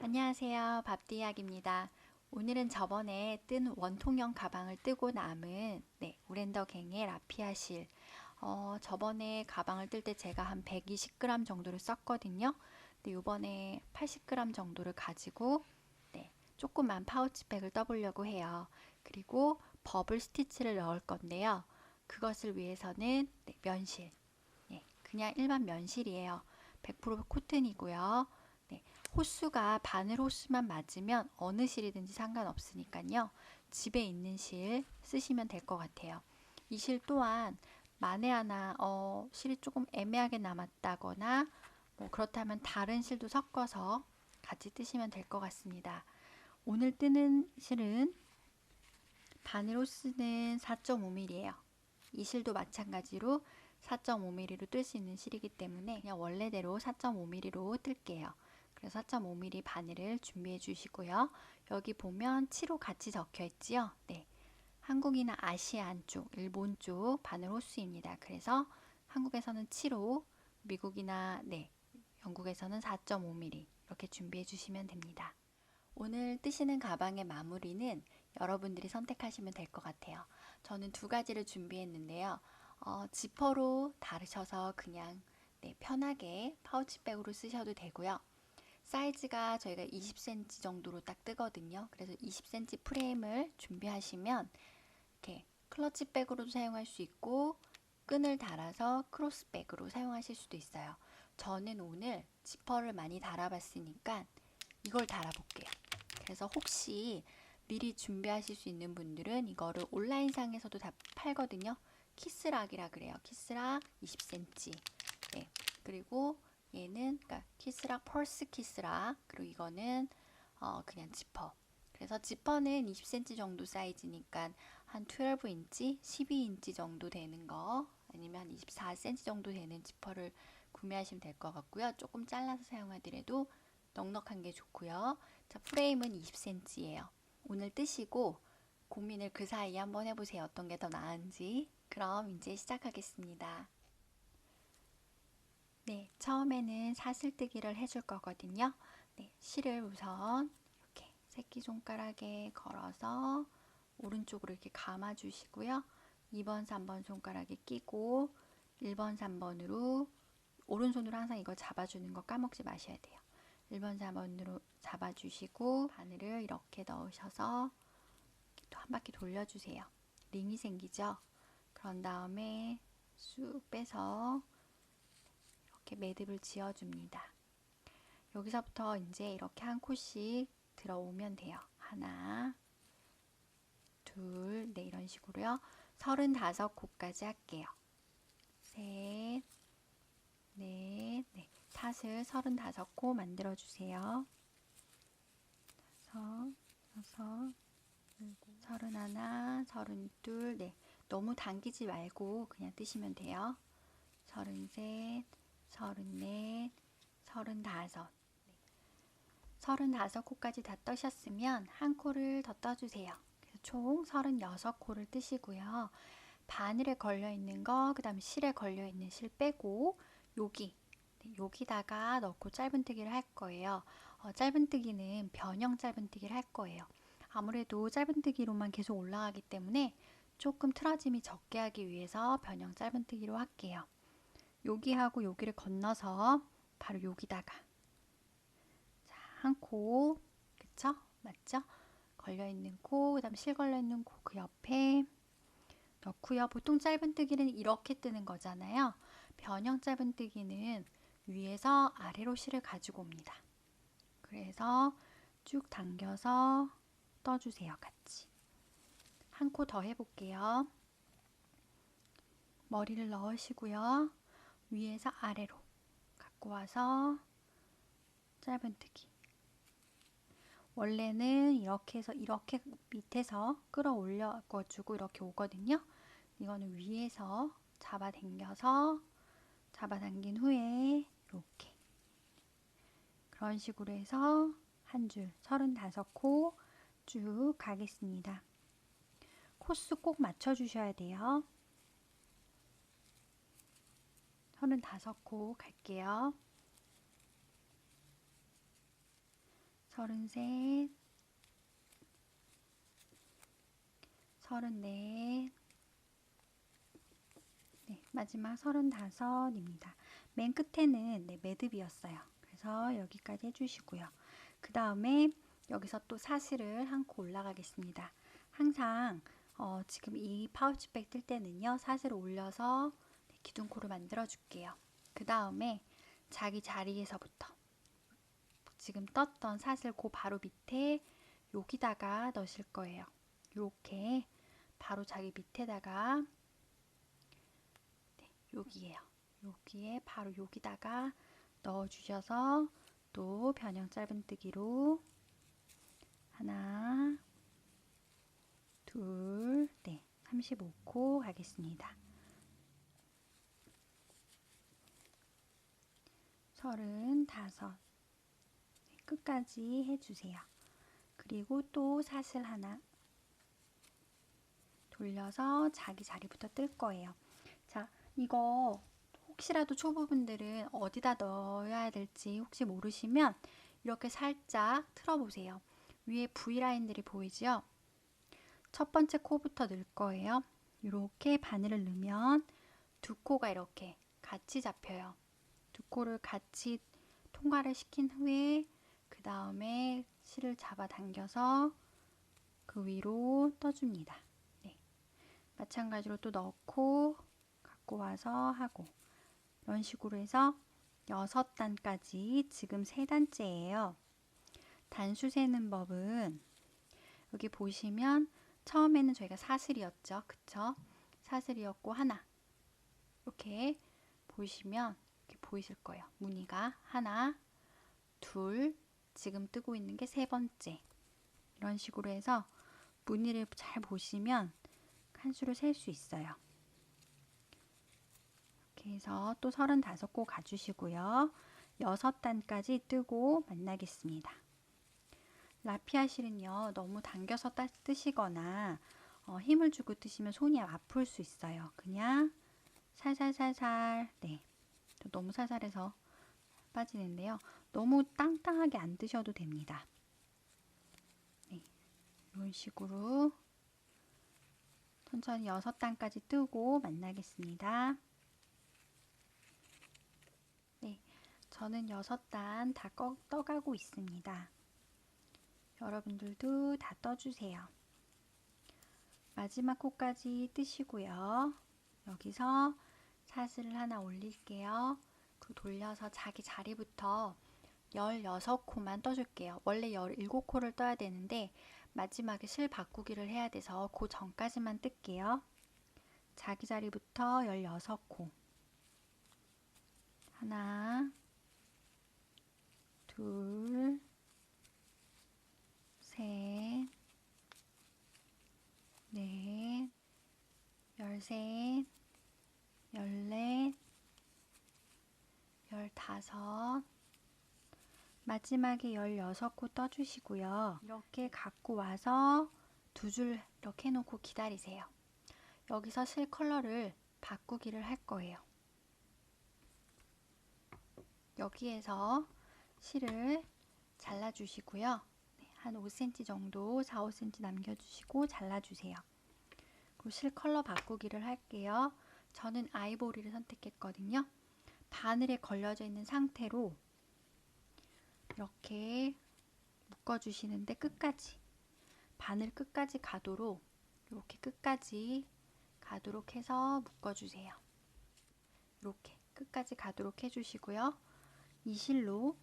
안녕하세요. 밥디약입니다. 오늘은 저번에 뜬 원통형 가방을 뜨고 남은 오렌더갱의 라피아실 저번에 가방을 뜰 때 제가 한 120g 정도를 썼거든요. 근데 이번에 80g 정도를 가지고 조그만 파우치백을 떠보려고 해요. 그리고 버블 스티치를 넣을 건데요. 그것을 위해서는 면실, 그냥 일반 면실이에요. 100% 코튼이고요. 호수가 바늘 호수만 맞으면 어느 실이든지 상관없으니까요. 집에 있는 실 쓰시면 될 것 같아요. 이 실 또한 만에 하나 실이 조금 애매하게 남았다거나 그렇다면 다른 실도 섞어서 같이 뜨시면 될 것 같습니다. 오늘 뜨는 실은 바늘 호스는 4.5mm예요. 이 실도 마찬가지로 4.5mm로 뜰 수 있는 실이기 때문에 그냥 원래대로 4.5mm로 뜰게요. 그래서 4.5mm 바늘을 준비해 주시고요. 여기 보면 7호 같이 적혀 있지요. 한국이나 아시안 쪽, 일본 쪽 바늘 호수입니다. 그래서 한국에서는 7호, 미국이나 영국에서는 4.5mm 이렇게 준비해 주시면 됩니다. 오늘 뜨시는 가방의 마무리는 여러분들이 선택하시면 될 것 같아요. 저는 두 가지를 준비했는데요. 지퍼로 다르셔서 그냥 편하게 파우치백으로 쓰셔도 되고요. 사이즈가 저희가 20cm 정도로 딱 뜨거든요. 그래서 20cm 프레임을 준비하시면 이렇게 클러치백으로도 사용할 수 있고 끈을 달아서 크로스백으로 사용하실 수도 있어요. 저는 오늘 지퍼를 많이 달아봤으니까 이걸 달아볼게요. 그래서 혹시 미리 준비하실 수 있는 분들은 이거를 온라인상에서도 다 팔거든요. 키스락이라 그래요. 키스락 20cm. 그리고 얘는 키스락 펄스 키스락, 그리고 이거는 그냥 지퍼. 그래서 지퍼는 20cm 정도 사이즈니까 한 12인치, 12인치 정도 되는 거 아니면 한 24cm 정도 되는 지퍼를 구매하시면 될 것 같고요. 조금 잘라서 사용하더라도 넉넉한 게 좋고요. 자, 프레임은 20cm예요. 오늘 뜨시고 고민을 그 사이에 한번 해보세요. 어떤 게 더 나은지. 그럼 이제 시작하겠습니다. 네, 처음에는 사슬뜨기를 해줄 거거든요. 네, 실을 우선 이렇게 새끼손가락에 걸어서 오른쪽으로 이렇게 감아 주시고요. 2번, 3번 손가락에 끼고 1번, 3번으로 오른손으로 항상 이거 잡아주는 거 까먹지 마셔야 돼요. 1번, 4번으로 잡아주시고 바늘을 이렇게 넣으셔서 또 한 바퀴 돌려주세요. 링이 생기죠? 그런 다음에 쑥 빼서 이렇게 매듭을 지어줍니다. 여기서부터 이제 이렇게 한 코씩 들어오면 돼요. 하나, 둘, 네, 이런 식으로요. 35코까지 할게요. 셋, 넷, 네. 사슬 35코 만들어주세요. 여섯, 일곱, 31, 32, 네. 너무 당기지 말고 그냥 뜨시면 돼요. 33, 34, 35. 35코까지 다 떠셨으면 한 코를 더 떠주세요. 그래서 총 36코를 뜨시고요. 바늘에 걸려있는 거, 그 다음에 실에 걸려있는 실 빼고 여기, 여기다가 넣고 짧은뜨기를 할 거예요. 짧은뜨기는 변형 짧은뜨기를 할 거예요. 아무래도 짧은뜨기로만 계속 올라가기 때문에 조금 틀어짐이 적게 하기 위해서 변형 짧은뜨기로 할게요. 여기하고 여기를 건너서 바로 여기다가 한 코, 그쵸? 맞죠? 걸려있는 코, 그 다음 실 걸려있는 코 그 옆에 넣고요. 보통 짧은뜨기는 이렇게 뜨는 거잖아요. 변형 짧은뜨기는 위에서 아래로 실을 가지고 옵니다. 그래서 쭉 당겨서 떠주세요. 같이. 한 코 더 해볼게요. 머리를 넣으시고요. 위에서 아래로 갖고 와서 짧은뜨기. 원래는 이렇게 해서 이렇게 밑에서 끌어올려 주고 이렇게 오거든요. 이거는 위에서 잡아당긴 후에 이렇게 그런 식으로 해서 한 줄 35코 쭉 가겠습니다. 코수 꼭 맞춰 주셔야 돼요. 35코 갈게요. 33, 34, 네, 마지막 35입니다. 맨 끝에는 네, 매듭이었어요. 그래서 여기까지 해주시고요. 그 다음에 여기서 또 사슬을 한 코 올라가겠습니다. 항상 지금 이 파우치백 뜰 때는요. 사슬을 올려서 네, 기둥코를 만들어 줄게요. 그 다음에 자기 자리에서부터 지금 떴던 사슬 그 바로 밑에 여기다가 넣으실 거예요. 이렇게 바로 자기 밑에다가 여기에요. 여기에 바로 여기다가 넣어주셔서 또 변형 짧은뜨기로 하나, 둘, 네, 35코 가겠습니다. 35, 네, 끝까지 해주세요. 그리고 또 사슬 하나 돌려서 자기 자리부터 뜰 거예요. 자, 이거 혹시라도 초보분들은 어디다 넣어야 될지 혹시 모르시면 이렇게 살짝 틀어보세요. 위에 V라인들이 보이죠? 첫 번째 코부터 넣을 거예요. 이렇게 바늘을 넣으면 두 코가 이렇게 같이 잡혀요. 두 코를 같이 통과를 시킨 후에 그 다음에 실을 잡아당겨서 그 위로 떠줍니다. 네. 마찬가지로 또 넣고 갖고 와서 하고 이런 식으로 해서 6단까지 지금 3단째예요. 단수 세는 법은 여기 보시면 처음에는 저희가 사슬이었죠. 그쵸? 사슬이었고 하나 이렇게 보시면 이렇게 보이실 거예요. 무늬가 하나, 둘, 지금 뜨고 있는 게 세 번째 이런 식으로 해서 무늬를 잘 보시면 칸수를 셀 수 있어요. 이렇게 해서 또 35코 가주시고요. 6단까지 뜨고 만나겠습니다. 라피아 실은요, 너무 당겨서 뜨시거나 힘을 주고 뜨시면 손이 아플 수 있어요. 그냥 살살살살, 네, 너무 살살해서 빠지는데요. 너무 땅땅하게 안 뜨셔도 됩니다. 네, 이런 식으로 천천히 6단까지 뜨고 만나겠습니다. 네, 저는 6단 다 떠가고 있습니다. 여러분들도 다 떠주세요. 마지막 코까지 뜨시고요. 여기서 사슬을 하나 올릴게요. 그리고 돌려서 자기 자리부터 16코만 떠줄게요. 원래 17코를 떠야 되는데 마지막에 실 바꾸기를 해야 돼서 그 전까지만 뜰게요. 자기 자리부터 16코. 하나, 둘, 셋, 넷, 13, 14, 15, 마지막에 16코 떠주시고요. 이렇게 갖고 와서 두 줄 이렇게 해놓고 기다리세요. 여기서 실 컬러를 바꾸기를 할 거예요. 여기에서 실을 잘라주시고요. 한 5cm 정도, 4, 5cm 남겨주시고 잘라주세요. 그리고 실 컬러 바꾸기를 할게요. 저는 아이보리를 선택했거든요. 바늘에 걸려져 있는 상태로 이렇게 묶어주시는데 끝까지, 바늘 끝까지 가도록 이렇게 끝까지 가도록 해서 묶어주세요. 이렇게 끝까지 가도록 해주시고요. 이 실로,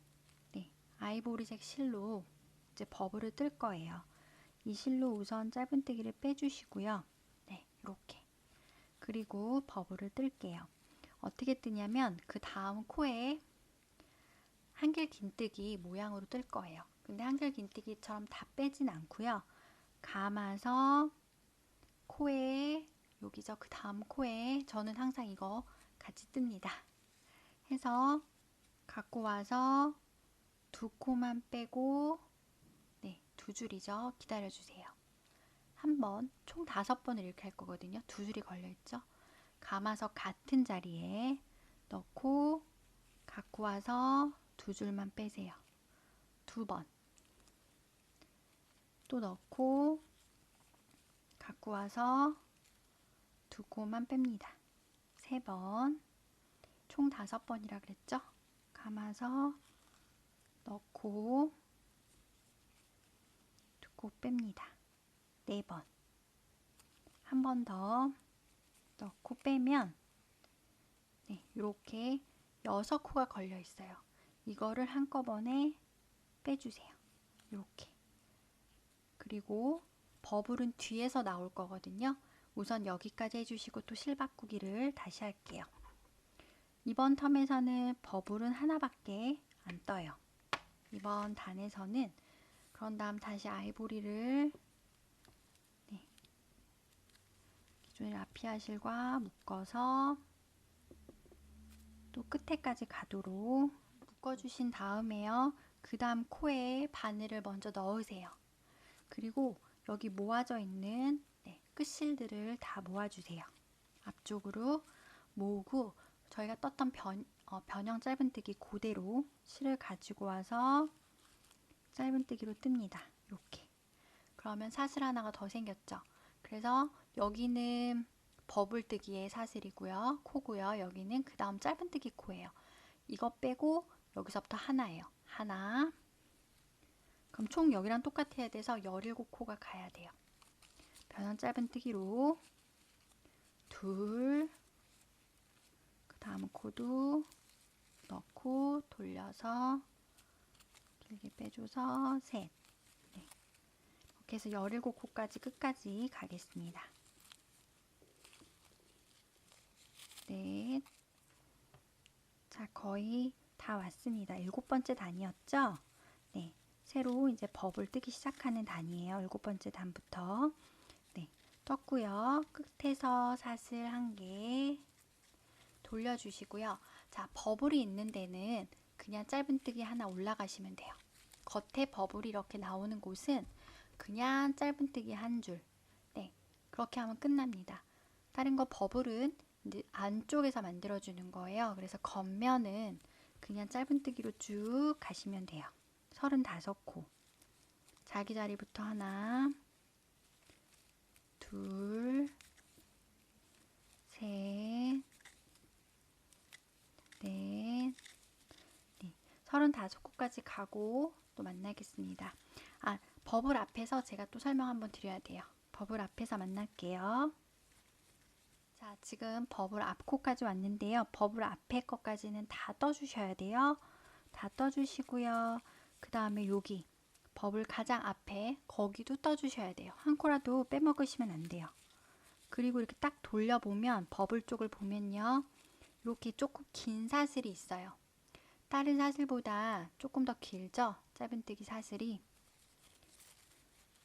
아이보리색 실로 이제 버블을 뜰 거예요. 이 실로 우선 짧은뜨기를 빼주시고요. 이렇게. 그리고 버블을 뜰게요. 어떻게 뜨냐면 그 다음 코에 한길 긴뜨기 모양으로 뜰 거예요. 근데 한길 긴뜨기처럼 다 빼진 않고요. 감아서 코에, 여기서 그 다음 코에, 저는 항상 이거 같이 뜹니다. 해서 갖고 와서 2코만 빼고, 두 줄이죠. 기다려주세요. 한 번, 총 5번을 이렇게 할 거거든요. 두 줄이 걸려있죠. 감아서 같은 자리에 넣고 갖고 와서 두 줄만 빼세요. 2번. 또 넣고 갖고 와서 2코만 뺍니다. 3번. 총 5번이라 그랬죠? 감아서 넣고 2코 뺍니다. 4번. 한 번 더 넣고 빼면 이렇게 6코가 걸려 있어요. 이거를 한꺼번에 빼주세요. 이렇게. 그리고 버블은 뒤에서 나올 거거든요. 우선 여기까지 해주시고 또 실 바꾸기를 다시 할게요. 이번 텀에서는 버블은 하나밖에 안 떠요. 이번 단에서는. 그런 다음 다시 아이보리를 기존의 라피아 실과 묶어서 또 끝에까지 가도록 묶어주신 다음에요. 그 다음 코에 바늘을 먼저 넣으세요. 그리고 여기 모아져 있는 끝실들을 다 모아주세요. 앞쪽으로 모으고 저희가 떴던 변형 짧은뜨기 그대로 실을 가지고 와서 짧은뜨기로 뜹니다. 이렇게. 그러면 사슬 하나가 더 생겼죠. 그래서 여기는 버블뜨기의 사슬이고요. 코고요. 여기는 그 다음 짧은뜨기 코예요. 이거 빼고 여기서부터 하나예요. 하나. 그럼 총 여기랑 똑같아야 돼서 17코가 가야 돼요. 변형 짧은뜨기로 둘, 그 다음 코도 넣고 돌려서 길게 빼줘서 셋. 이렇게 해서 17코까지 끝까지 가겠습니다. 넷. 자, 거의 다 왔습니다. 7번째 단이었죠? 새로 이제 버블 뜨기 시작하는 단이에요. 7번째 단부터. 떴고요. 끝에서 사슬 1개 돌려주시고요. 자, 버블이 있는 데는 그냥 짧은뜨기 하나 올라가시면 돼요. 겉에 버블이 이렇게 나오는 곳은 그냥 짧은뜨기 한 줄. 그렇게 하면 끝납니다. 다른 거 버블은 이제 안쪽에서 만들어주는 거예요. 그래서 겉면은 그냥 짧은뜨기로 쭉 가시면 돼요. 35코. 자기 자리부터 하나, 둘, 셋, 넷, 네. 35코까지 가고 또 만나겠습니다. 아, 버블 앞에서 제가 또 설명 한번 드려야 돼요. 버블 앞에서 만날게요. 자, 지금 버블 앞 코까지 왔는데요. 버블 앞에 거까지는 다 떠주셔야 돼요. 다 떠주시고요. 그 다음에 여기 버블 가장 앞에 거기도 떠주셔야 돼요. 한 코라도 빼먹으시면 안 돼요. 그리고 이렇게 딱 돌려보면 버블 쪽을 보면요. 이렇게 조금 긴 사슬이 있어요. 다른 사슬보다 조금 더 길죠? 짧은뜨기 사슬이.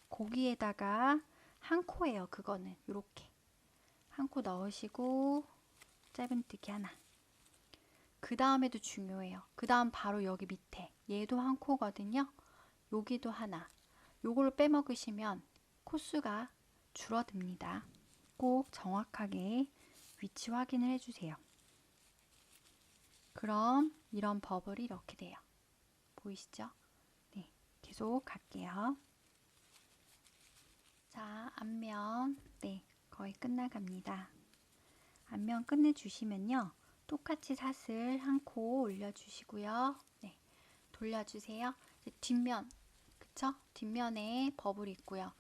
거기에다가 한 코예요. 그거는 이렇게 한 코 넣으시고 짧은뜨기 하나. 그 다음에도 중요해요. 그 다음 바로 여기 밑에 얘도 한 코거든요. 여기도 하나. 요걸 빼먹으시면 코수가 줄어듭니다. 꼭 정확하게 위치 확인을 해주세요. 그럼 이런 버블이 이렇게 돼요. 보이시죠? 네, 계속 갈게요. 자, 앞면 네, 거의 끝나갑니다. 앞면 끝내주시면요. 똑같이 사슬 한 코 올려주시고요. 네, 돌려주세요. 이제 뒷면, 그쵸? 뒷면에 버블이 있고요.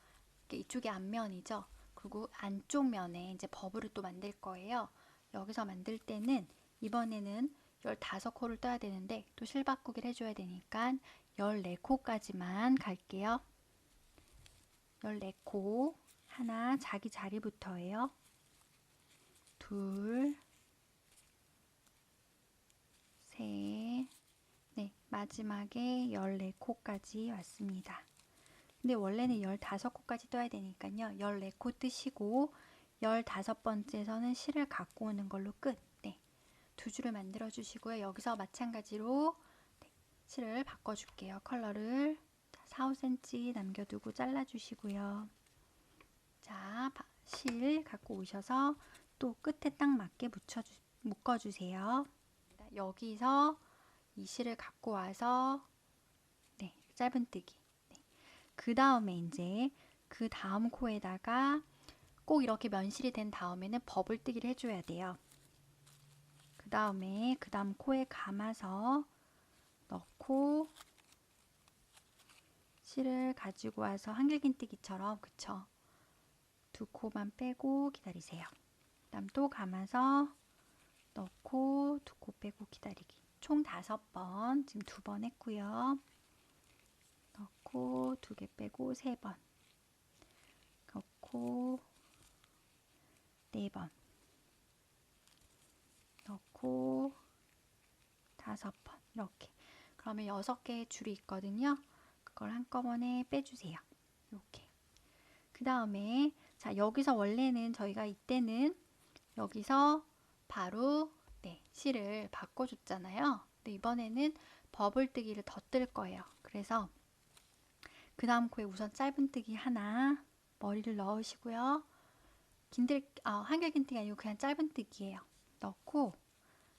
이쪽이 앞면이죠. 그리고 안쪽 면에 이제 버블을 또 만들 거예요. 여기서 만들 때는 이번에는 15코를 떠야 되는데 또 실바꾸기를 해줘야 되니까 14코까지만 갈게요. 14코 하나 자기 자리부터예요. 둘, 셋, 네, 마지막에 14코까지 왔습니다. 근데 원래는 15코까지 떠야 되니까요. 14코 뜨시고 15번째에서는 실을 갖고 오는 걸로 끝. 네, 두 줄을 만들어 주시고요. 여기서 마찬가지로 네, 실을 바꿔줄게요. 컬러를 4, 5cm 남겨두고 잘라주시고요. 자, 실 갖고 오셔서 또 끝에 딱 맞게 묶어주세요. 여기서 이 실을 갖고 와서 네, 짧은뜨기. 네. 그 다음에 이제 그 다음 코에다가 꼭 이렇게 면실이 된 다음에는 버블뜨기를 해줘야 돼요. 그 다음에 그 다음 코에 감아서 넣고 실을 가지고 와서 한길긴뜨기처럼 그쵸? 두 코만 빼고 기다리세요. 그 다음 또 감아서 넣고 두 코 빼고 기다리기. 총 5번, 지금 2번 했고요. 넣고 2개 빼고 3번. 넣고 4번. 넣고 5번. 이렇게. 그러면 6개의 줄이 있거든요. 그걸 한꺼번에 빼주세요. 이렇게. 그 다음에 자 여기서 원래는 저희가 이때는 여기서 바로 네, 실을 바꿔줬잖아요. 근데 이번에는 버블뜨기를 더 뜰 거예요. 그래서 그 다음 코에 우선 짧은뜨기 하나 머리를 넣으시고요. 한길긴뜨기 아니고 그냥 짧은뜨기예요. 넣고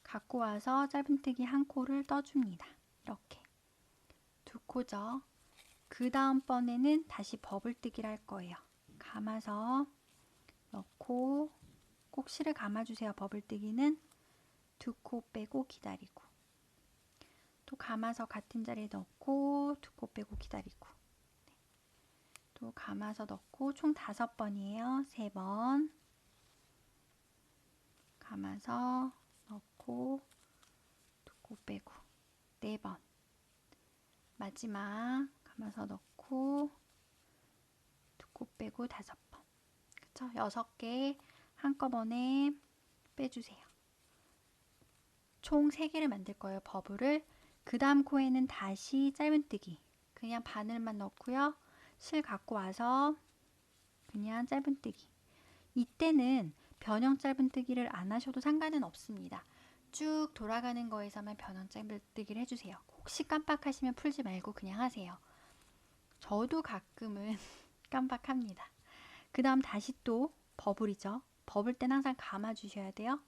갖고 와서 짧은뜨기 한 코를 떠줍니다. 이렇게 두 코죠. 그 다음번에는 다시 버블뜨기를 할 거예요. 감아서 넣고 꼭 실을 감아주세요. 버블뜨기는 두 코 빼고 기다리고 또 감아서 같은 자리에 넣고 두 코 빼고 기다리고 네. 또 감아서 넣고 총 5번이에요. 3번 감아서 넣고 두 코 빼고 4번 마지막 감아서 넣고 두 코 빼고 5번 그쵸? 6개 한꺼번에 빼주세요. 총 3개를 만들 거예요. 버블을. 그 다음 코에는 다시 짧은뜨기 그냥 바늘만 넣고요. 실 갖고 와서 그냥 짧은뜨기. 이때는 변형 짧은뜨기를 안 하셔도 상관은 없습니다. 쭉 돌아가는 거에서만 변형 짧은뜨기를 해주세요. 혹시 깜빡하시면 풀지 말고 그냥 하세요. 저도 가끔은 깜빡합니다. 그 다음 다시 또 버블이죠. 버블 땐 항상 감아 주셔야 돼요.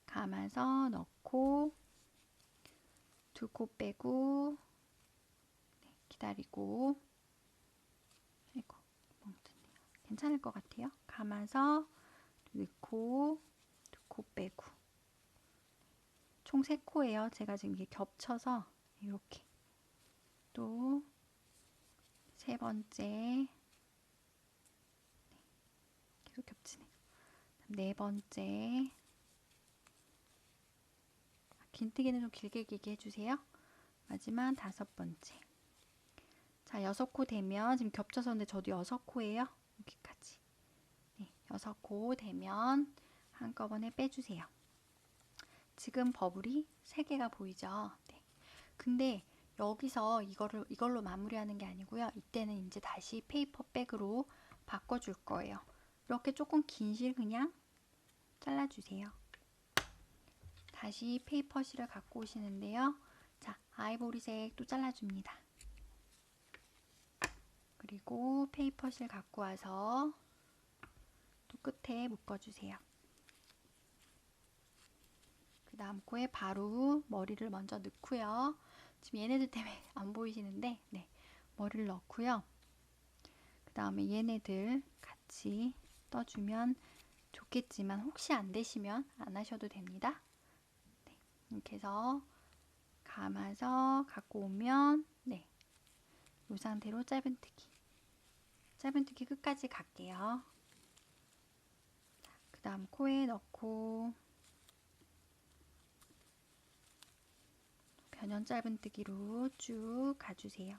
감아서 넣고 두 코 빼고 기다리고, 아이고 멍드네요. 괜찮을 것 같아요. 감아서 넣고 두 코 빼고, 총 3코예요. 제가 지금 이게 겹쳐서 이렇게, 또 세 번째, 계속 겹치네요. 네 번째, 긴뜨기는 좀 길게 해주세요. 마지막 5번째. 자, 6코 되면, 지금 겹쳐서인데 저도 6코예요. 여기까지. 네, 6코 되면 한꺼번에 빼주세요. 지금 버블이 3개가 보이죠? 네. 근데 여기서 이걸로 마무리하는 게 아니고요. 이때는 이제 다시 페이퍼 백으로 바꿔줄 거예요. 이렇게 조금 긴 실 그냥 잘라주세요. 다시 페이퍼 실을 갖고 오시는데요. 자, 아이보리색 또 잘라줍니다. 그리고 페이퍼 실 갖고 와서 또 끝에 묶어주세요. 그 다음 코에 바로 머리를 먼저 넣고요. 지금 얘네들 때문에 안 보이시는데, 네, 머리를 넣고요. 그 다음에 얘네들 같이 떠주면 좋겠지만 혹시 안 되시면 안 하셔도 됩니다. 네, 이렇게 해서 감아서 갖고 오면, 네, 이 상태로 짧은뜨기 끝까지 갈게요. 그 다음 코에 넣고 변형 짧은뜨기로 쭉 가주세요.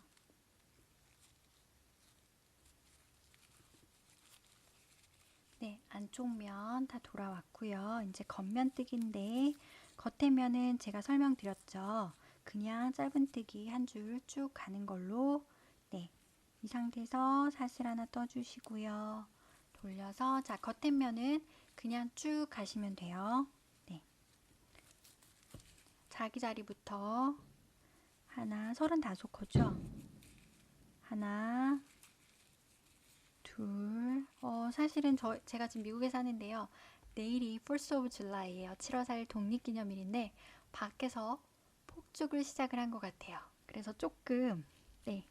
네, 안쪽 면 다 돌아왔고요. 이제 겉면뜨기인데, 겉에 면은 제가 설명드렸죠. 그냥 짧은뜨기 한 줄 쭉 가는 걸로. 네, 이 상태에서 사슬 하나 떠주시고요. 돌려서, 자, 겉에 면은 그냥 쭉 가시면 돼요. 네, 자기 자리부터 하나, 35코죠. 하나, 둘, 사실은 제가 지금 미국에 사는데요. 내일이 4th of July예요. 7월 4일 독립기념일인데 밖에서 폭죽을 시작을 한 것 같아요. 그래서 조금, 네,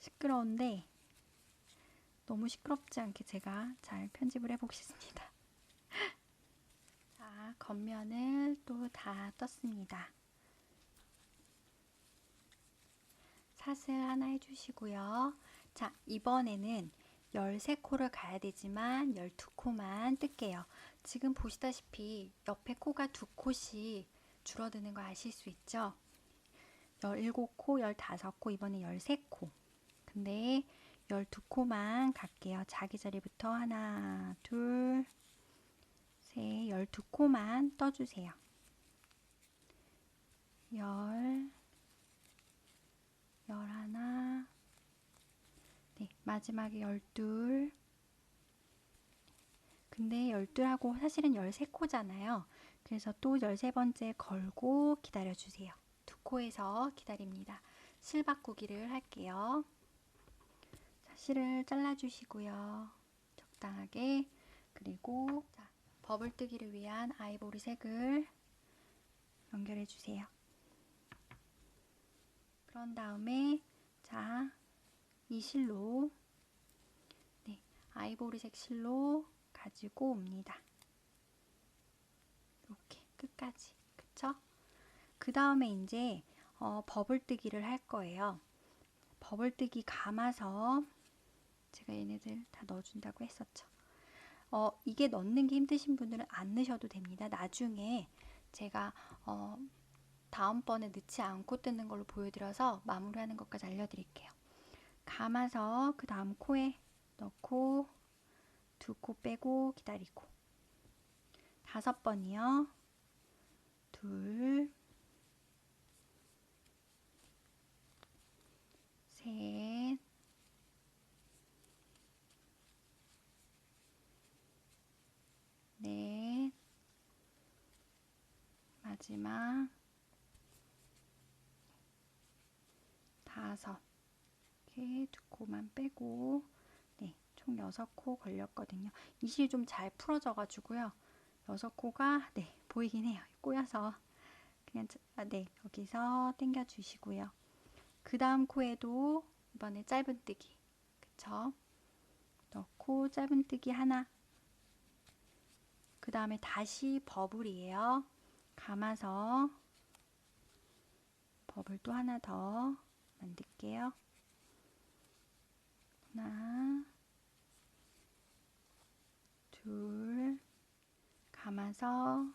시끄러운데 너무 시끄럽지 않게 제가 잘 편집을 해보겠습니다. 자, 겉면을 또 다 떴습니다. 사슬 하나 해주시고요. 자, 이번에는 13코를 가야 되지만 12코만 뜰게요. 지금 보시다시피 옆에 코가 2코씩 줄어드는 거 아실 수 있죠? 17코, 15코, 이번에 13코. 근데 12코만 갈게요. 자기 자리부터 하나, 둘, 셋, 12코만 떠주세요. 열하나, 네, 마지막에 12. 근데 12하고 사실은 13코잖아요. 그래서 또 13번째 걸고 기다려주세요. 2코에서 기다립니다. 실 바꾸기를 할게요. 자, 실을 잘라주시고요. 적당하게. 그리고 자, 버블 뜨기를 위한 아이보리 색을 연결해주세요. 그런 다음에 자, 이 실로, 네, 아이보리색 실로 가지고 옵니다. 이렇게 끝까지. 그쵸? 그 다음에 이제 버블뜨기를 할 거예요. 버블뜨기 감아서 제가 얘네들 다 넣어준다고 했었죠. 이게 넣는 게 힘드신 분들은 안 넣으셔도 됩니다. 나중에 제가 다음번에 넣지 않고 뜯는 걸로 보여드려서 마무리하는 것까지 알려드릴게요. 감아서 그 다음 코에 넣고 2코 빼고 기다리고 5번이요. 둘, 셋, 넷, 마지막 5. 이렇게 2코만 빼고, 네, 총 6코 걸렸거든요. 이 실 좀 잘 풀어져 가지고요. 6코가 네, 보이긴 해요. 꼬여서 그냥 네, 여기서 당겨 주시고요. 그 다음 코에도 이번에 짧은뜨기 그쵸? 넣고 짧은뜨기 하나. 그 다음에 다시 버블이에요. 감아서 버블 또 하나 더 만들게요. 하나, 둘, 감아서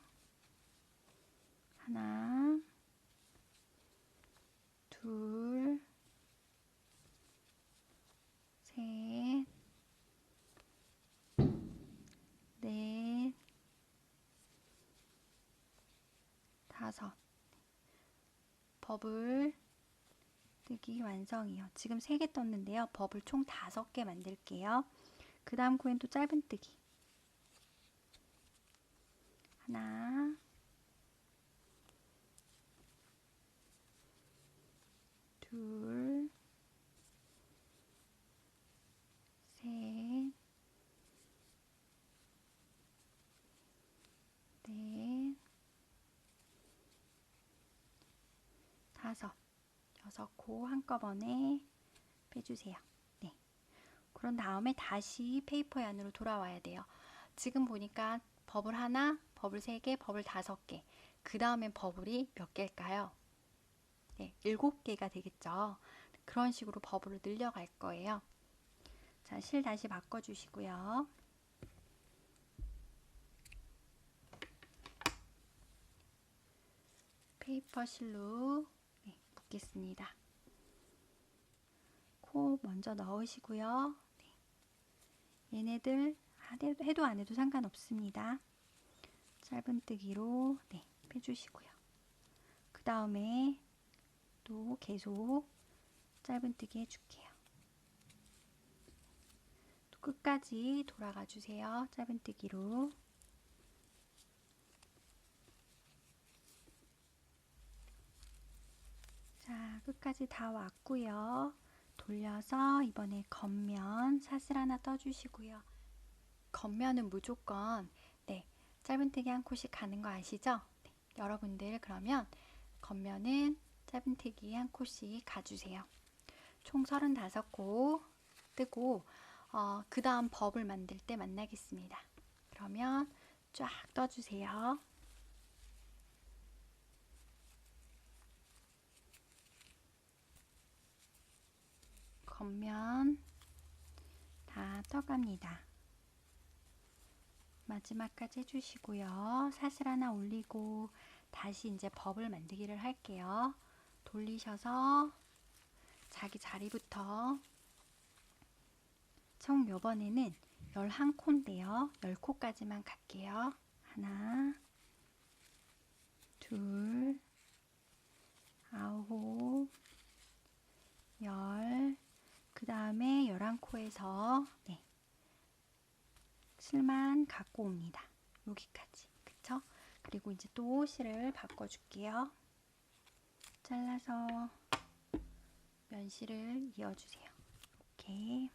하나, 둘, 셋, 넷, 다섯. 버블 뜨기 완성이요. 지금 3개 떴는데요. 버블 총 5개 만들게요. 그 다음 코엔 또 짧은뜨기 하나, 둘, 셋, 넷, 다섯, 6코 한꺼번에 빼주세요. 네. 그런 다음에 다시 페이퍼 안으로 돌아와야 돼요. 지금 보니까 버블 하나, 버블 3개, 버블 5개. 그 다음엔 버블이 몇 개일까요? 네, 7개가 되겠죠. 그런 식으로 버블을 늘려갈 거예요. 자, 실 다시 바꿔주시고요. 페이퍼 실로 네, 묶겠습니다. 코 먼저 넣으시고요. 네. 얘네들 해도 안 해도 상관없습니다. 짧은뜨기로 네, 빼주시고요. 그 다음에 또 계속 짧은뜨기 해줄게요. 또 끝까지 돌아가 주세요. 짧은뜨기로. 자, 끝까지 다 왔고요. 돌려서 이번에 겉면 사슬 하나 떠주시고요. 겉면은 무조건 네, 짧은뜨기 한 코씩 가는 거 아시죠? 네, 여러분들 그러면 겉면은 짧은뜨기 한 코씩 가주세요. 총 35코 뜨고 그 다음 버블 만들 때 만나겠습니다. 그러면 쫙 떠주세요. 겉면 다 떠갑니다. 마지막까지 해주시고요. 사슬 하나 올리고 다시 이제 버블 만들기를 할게요. 돌리셔서 자기 자리부터 총 요번에는 11코인데요. 10코까지만 갈게요. 하나, 둘, 아홉, 열, 그 다음에 11코에서 네, 실만 갖고 옵니다. 여기까지. 그쵸? 그리고 이제 또 실을 바꿔줄게요. 잘라서 면실을 이어주세요. 이렇게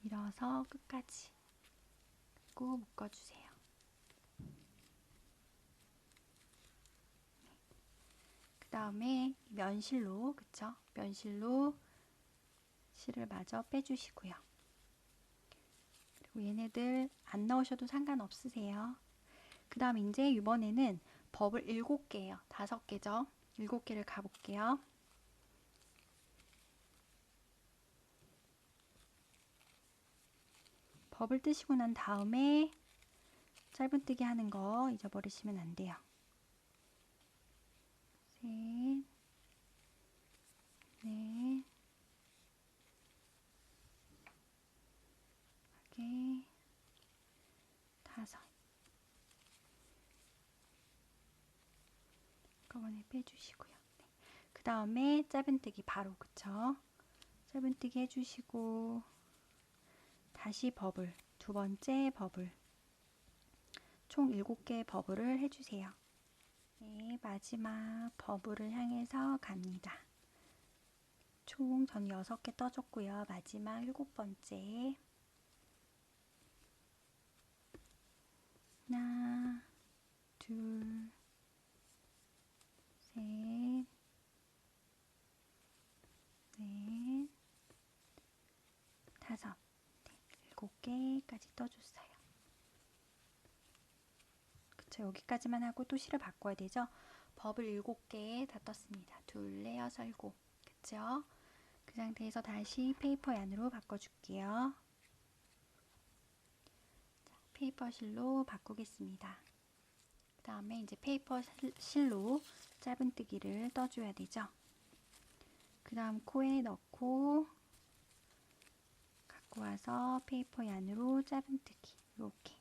밀어서 끝까지 꾹 묶어주세요. 그 다음에 면실로, 그쵸? 면실로 실을 마저 빼주시고요. 그리고 얘네들 안 넣으셔도 상관없으세요. 그 다음 이제 이번에는 버블 7개예요. 5개죠? 7개를 가볼게요. 버블 뜨시고 난 다음에 짧은뜨기 하는 거 잊어버리시면 안 돼요. 셋, 넷, 개, 다섯. 한꺼번에 빼주시고요. 네. 그 다음에 짧은뜨기 바로 그쵸? 짧은뜨기 해주시고 다시 버블, 두 번째 버블 총 7개 버블을 해주세요. 네, 마지막 버블을 향해서 갑니다. 총 전 6개 떠줬고요. 마지막 7번째. 하나, 둘, 셋, 넷, 다섯, 네, 7개까지 떠줬어요. 그쵸, 여기까지만 하고 또 실을 바꿔야 되죠. 버블 7개 다 떴습니다. 둘, 넷, 여섯, 일곱. 그쵸? 그 상태에서 다시 페이퍼 얀으로 바꿔줄게요. 자, 페이퍼 실로 바꾸겠습니다. 그 다음에 이제 페이퍼 실로 짧은뜨기를 떠줘야 되죠. 그 다음 코에 넣고 갖고 와서 페이퍼 얀으로 짧은뜨기 이렇게,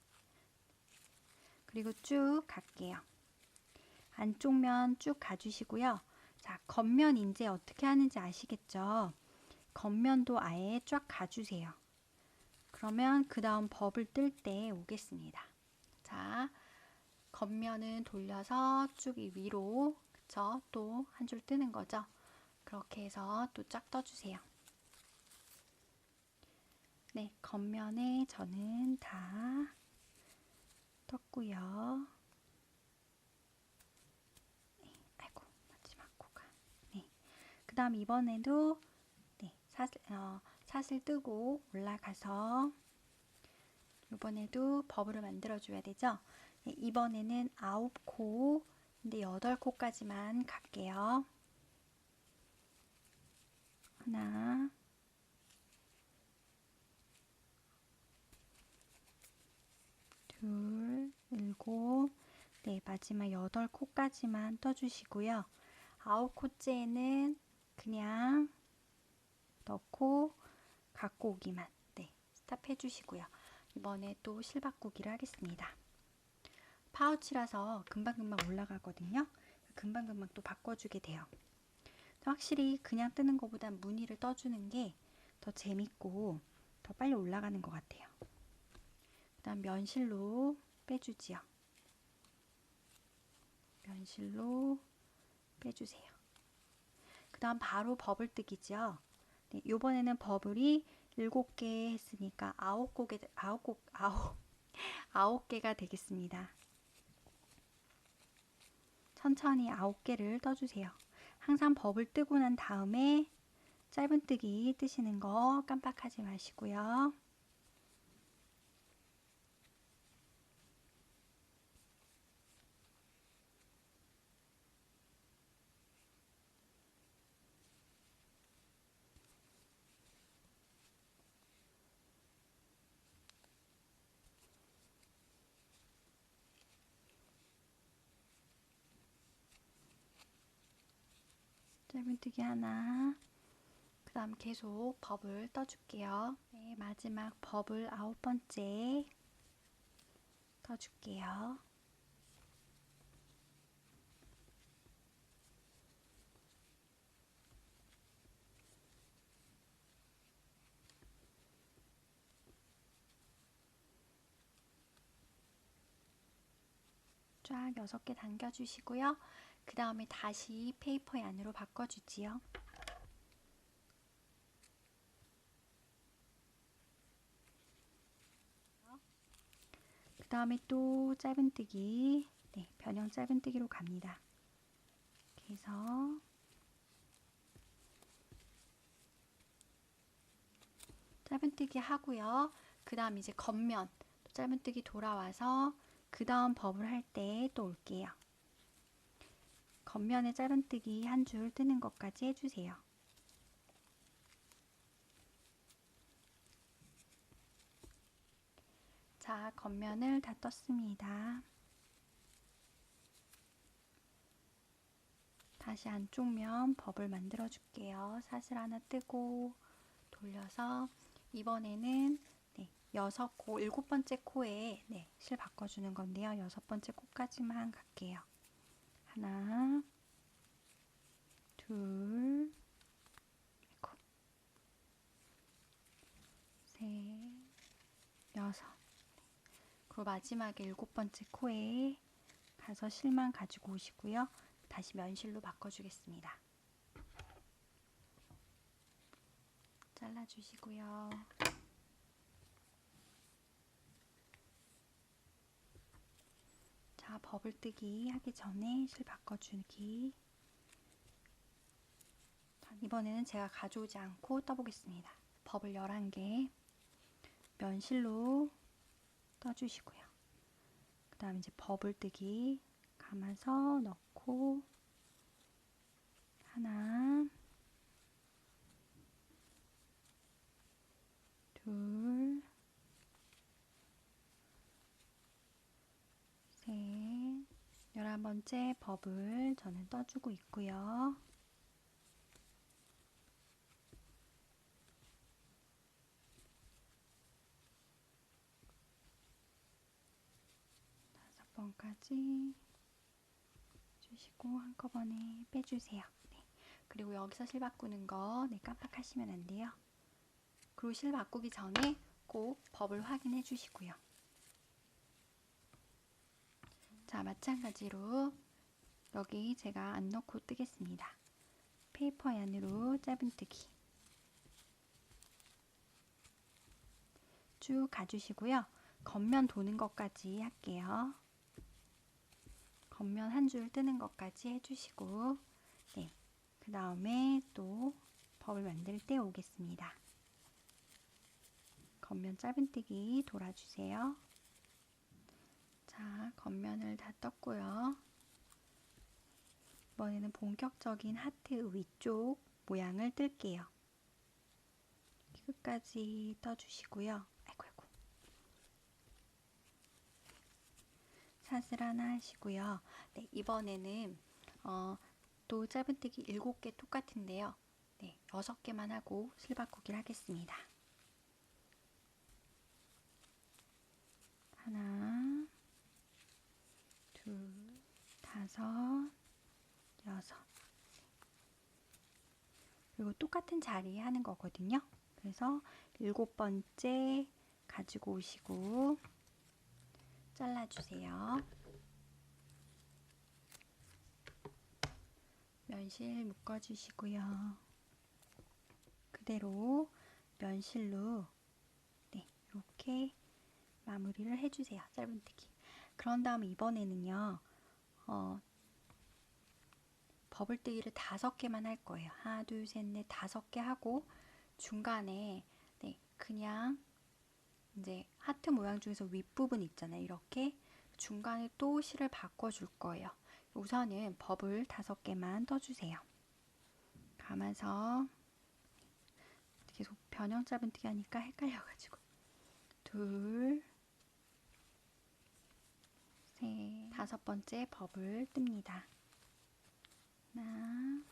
그리고 쭉 갈게요. 안쪽 면 쭉 가주시고요. 자, 겉면 이제 어떻게 하는지 아시겠죠? 겉면도 아예 쫙 가주세요. 그러면 그 다음 버블 뜰 때 오겠습니다. 자, 겉면은 돌려서 쭉 위로, 그쵸? 또 한 줄 뜨는 거죠. 그렇게 해서 또 쫙 떠주세요. 네, 겉면에 저는 다 떴고요. 네, 아이고, 마지막 코가. 네, 그 다음 이번에도 네, 사슬 뜨고 올라가서 이번에도 버블을 만들어줘야 되죠. 네, 이번에는 9코, 근데 8코까지만 갈게요. 하나, 둘, 7, 네, 마지막 8코까지만 떠주시고요. 9코째는 그냥 넣고 갖고 오기만, 네, 스탑 해주시고요. 이번에 또 실 바꾸기를 하겠습니다. 파우치라서 금방금방 올라가거든요. 금방금방 또 바꿔주게 돼요. 확실히 그냥 뜨는 것보다 무늬를 떠주는 게 더 재밌고 더 빨리 올라가는 것 같아요. 그 다음 면실로 빼주지요. 면실로 빼주세요. 그 다음 바로 버블 뜨기죠. 네, 요번에는 버블이 7개 했으니까 9개가 되겠습니다. 천천히 9개를 떠주세요. 항상 버블 뜨고 난 다음에 짧은뜨기 뜨시는 거 깜빡하지 마시고요. 짧은뜨기 하나, 그 다음 계속 버블 떠줄게요. 네, 마지막 버블 9번째 떠줄게요. 쫙 6개 당겨주시고요. 그 다음에 다시 페이퍼 얀으로 바꿔주지요. 그 다음에 또 짧은뜨기, 네, 변형 짧은뜨기로 갑니다. 이렇게 해서 짧은뜨기 하고요. 그 다음 이제 겉면 짧은뜨기 돌아와서 그 다음 버블 할 때 또 올게요. 겉면에 짧은뜨기 한 줄 뜨는 것까지 해주세요. 자, 겉면을 다 떴습니다. 다시 안쪽 면 버블 만들어 줄게요. 사슬 하나 뜨고 돌려서 이번에는 네, 6코, 7번째 코에 네, 실 바꿔주는 건데요. 6번째 코까지만 갈게요. 하나, 둘, 셋, 6. 그리고 마지막에 7번째 코에 가서 실만 가지고 오시고요. 다시 면실로 바꿔주겠습니다. 잘라주시고요. 자, 버블뜨기 하기 전에 실 바꿔주기. 이번에는 제가 가져오지 않고 떠보겠습니다. 버블 11개 면실로 떠주시고요. 그 다음 이제 버블뜨기 감아서 넣고 하나, 둘, 셋, 11번째 버블 저는 떠주고 있고요. 다섯 번까지 주시고 한꺼번에 빼주세요. 네. 그리고 여기서 실 바꾸는 거 깜빡하시면 안 돼요. 그리고 실 바꾸기 전에 꼭 버블 확인해 주시고요. 자, 마찬가지로 여기 제가 안 넣고 뜨겠습니다. 페이퍼 안으로 짧은뜨기 쭉 가주시고요. 겉면 도는 것까지 할게요. 겉면 한 줄 뜨는 것까지 해주시고, 네, 그 다음에 또 버블 만들 때 오겠습니다. 겉면 짧은뜨기 돌아주세요. 자, 겉면을 다 떴고요. 이번에는 본격적인 하트 위쪽 모양을 뜰게요. 끝까지 떠주시고요. 아이고. 샷을 하나 하시고요. 네, 이번에는 또 짧은뜨기 7개 똑같은데요. 네, 6개만 하고 실바꾸기를 하겠습니다. 하나, 둘, 다섯, 여섯. 그리고 똑같은 자리에 하는 거거든요. 그래서 7번째 가지고 오시고 잘라주세요. 면실 묶어주시고요. 그대로 면실로 네, 이렇게 마무리를 해주세요. 짧은뜨기. 그런 다음에 이번에는요. 버블뜨기를 5개만 할 거예요. 하나, 둘, 셋, 넷, 5개 하고 중간에 네, 그냥 이제 하트 모양 중에서 윗부분 있잖아요. 이렇게 중간에 또 실을 바꿔줄 거예요. 우선은 버블 5개만 떠주세요. 감아서 계속 변형 짧은뜨기 하니까 헷갈려가지고 둘, 셋, 5번째 버블 뜹니다. 하나,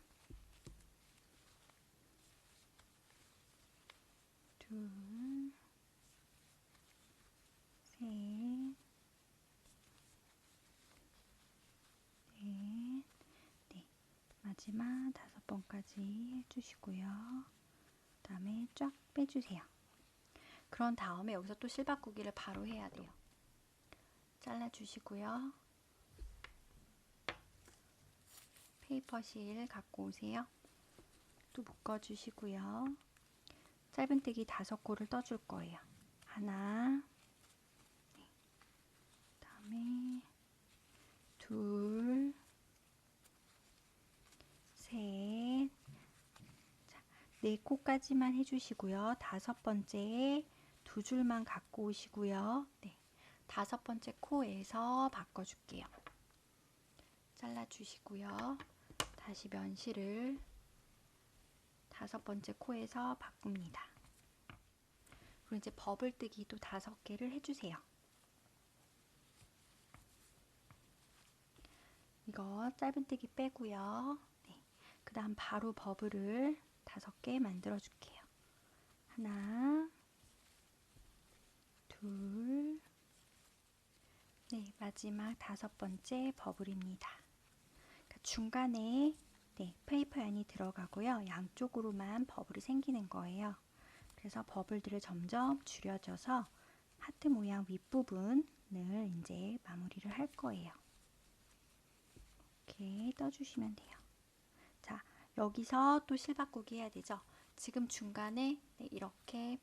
둘, 셋, 넷, 네, 마지막 5번까지 해주시고요. 그 다음에 쫙 빼주세요. 그런 다음에 여기서 또 실바꾸기를 바로 해야 돼요. 잘라주시고요. 페이퍼 실 갖고 오세요. 또 묶어주시고요. 짧은뜨기 5코를 떠줄 거예요. 하나, 네. 다음에 둘, 셋, 자, 4코까지만 해주시고요. 5번째 2줄만 갖고 오시고요. 네, 5번째 코에서 바꿔줄게요. 잘라주시고요. 다시 면실을 5번째 코에서 바꿉니다. 그리고 이제 버블뜨기도 5개를 해주세요. 이거 짧은뜨기 빼고요. 네, 그 다음 바로 버블을 5개 만들어 줄게요. 하나, 둘, 네, 마지막 5번째 버블입니다. 그러니까 중간에 네, 페이퍼 안이 들어가고요. 양쪽으로만 버블이 생기는 거예요. 그래서 버블들을 점점 줄여줘서 하트 모양 윗부분을 이제 마무리를 할 거예요. 이렇게 떠주시면 돼요. 자, 여기서 또 실바꾸기 해야 되죠. 지금 중간에 이렇게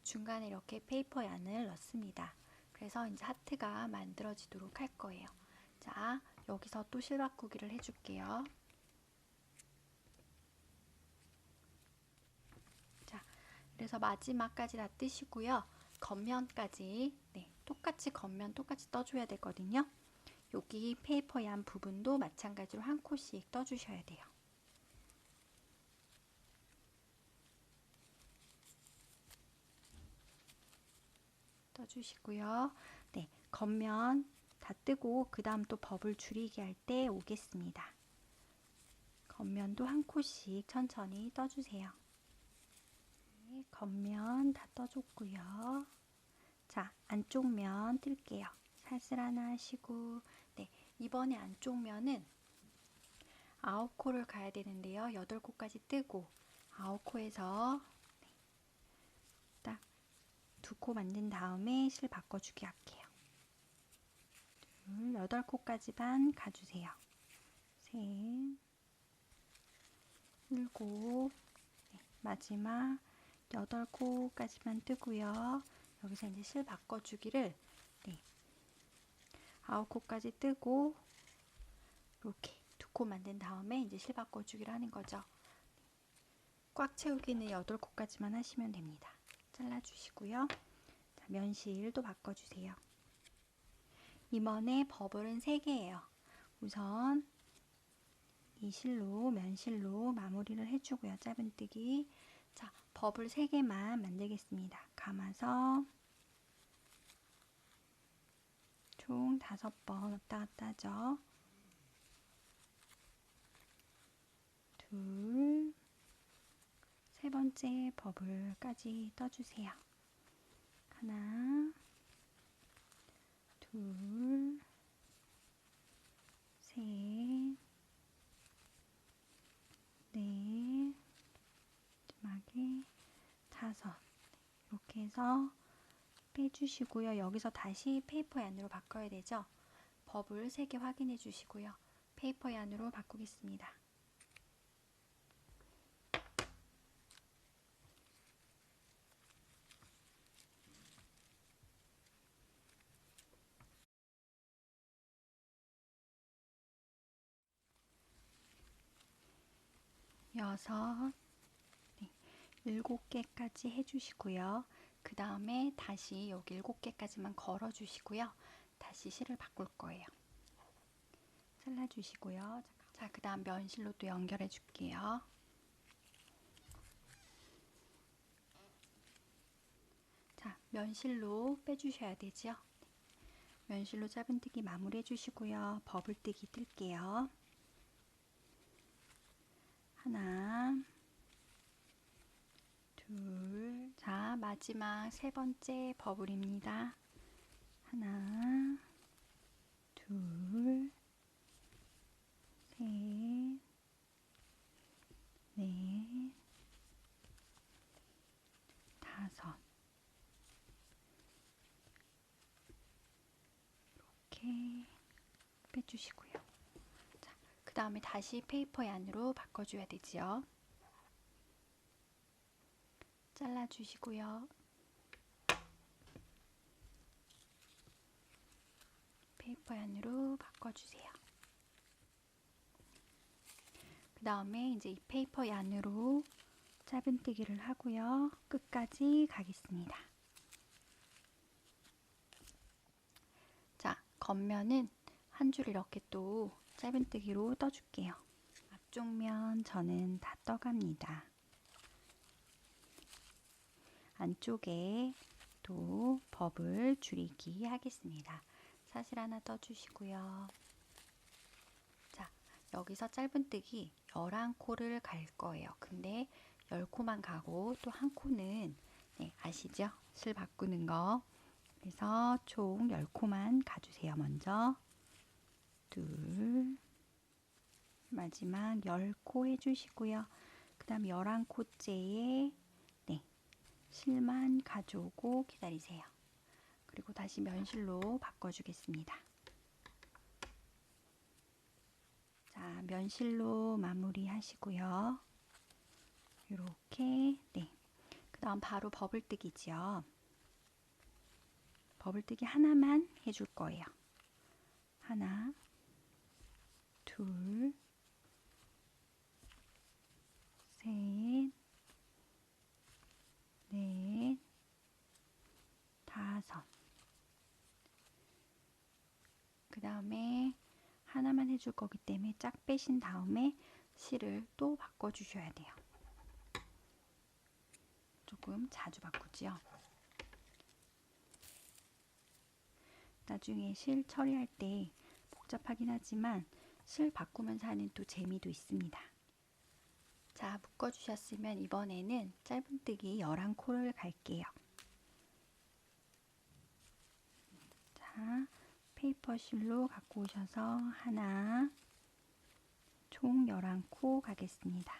중간에 이렇게 페이퍼 얀을 넣습니다. 그래서 이제 하트가 만들어지도록 할 거예요. 자, 여기서 또 실바꾸기를 해줄게요. 자, 그래서 마지막까지 다 뜨시고요. 겉면까지 똑같이 겉면 똑같이 떠줘야 되거든요. 여기 페이퍼 얀 부분도 마찬가지로 한 코씩 떠주셔야 돼요. 떠주시고요. 네, 겉면 다 뜨고 그 다음 또 버블 줄이기 할 때 오겠습니다. 겉면도 한 코씩 천천히 떠주세요. 네, 겉면 다 떠줬고요. 자, 안쪽 면 뜰게요. 살살 하나 하시고, 네, 이번에 안쪽 면은 9코를 가야 되는데요. 8코까지 뜨고 9코에서 딱 2코 만든 다음에 실 바꿔주기 할게요. 8코까지만 가주세요. 셋, 7, 마지막 8코까지만 뜨고요. 여기서 이제 실 바꿔주기를 9코까지 뜨고 이렇게 2코 만든 다음에 이제 실 바꿔주기를 하는 거죠. 꽉 채우기는 8코까지만 하시면 됩니다. 잘라주시고요. 자, 면실도 바꿔주세요. 이번에 버블은 3개예요. 우선 이 실로 면실로 마무리를 해주고요. 짧은뜨기. 자, 버블 3개만 만들겠습니다. 감아서 총 5번 왔다 갔다 하죠. 둘, 세 번째 버블까지 떠주세요. 하나, 둘, 셋, 넷, 마지막에 5. 이렇게 해서 빼주시고요. 여기서 다시 페이퍼 얀으로 바꿔야 되죠. 버블 3개 확인해 주시고요. 페이퍼 얀으로 바꾸겠습니다. 여섯, 7개까지 해주시고요. 그 다음에 다시 여기 7개까지만 걸어주시고요. 다시 실을 바꿀 거예요. 잘라주시고요. 자, 그 다음 면실로 또 연결해 줄게요. 자, 면실로 빼주셔야 되죠. 면실로 짧은뜨기 마무리 해주시고요. 버블뜨기 뜰게요. 하나, 둘, 자, 마지막 3번째 버블입니다. 하나, 둘, 셋, 넷, 5. 이렇게 빼주시고요. 자, 그 다음에 다시 페이퍼 얀으로 바꿔줘야 되지요. 잘라주시고요. 페이퍼 얀으로 바꿔주세요. 그 다음에 이제 이 페이퍼 얀으로 짧은뜨기를 하고요. 끝까지 가겠습니다. 자, 겉면은 한 줄 이렇게 또 짧은뜨기로 떠줄게요. 앞쪽 면 저는 다 떠갑니다. 안쪽에 또 버블 줄이기 하겠습니다. 사실 하나 떠주시고요. 자, 여기서 짧은뜨기 11코를 갈 거예요. 근데 10코만 가고 또 한 코는 아시죠? 실 바꾸는 거. 그래서 총 10코만 가주세요. 먼저 둘, 마지막 10코 해주시고요. 그 다음 11코째에 실만 가져오고 기다리세요. 그리고 다시 면실로 바꿔주겠습니다. 자, 면실로 마무리 하시고요. 이렇게. 네. 그 다음 바로 버블뜨기죠. 버블뜨기 하나만 해줄 거예요. 하나, 둘, 셋, 넷, 다섯. 그 다음에 하나만 해줄 거기 때문에 짝 빼신 다음에 실을 또 바꿔주셔야 돼요. 조금 자주 바꾸지요. 나중에 실 처리할 때 복잡하긴 하지만 실 바꾸면서 하는 또 재미도 있습니다. 자, 묶어주셨으면 이번에는 짧은뜨기 11코를 갈게요. 자, 페이퍼 실로 갖고 오셔서 하나, 총 11코 가겠습니다.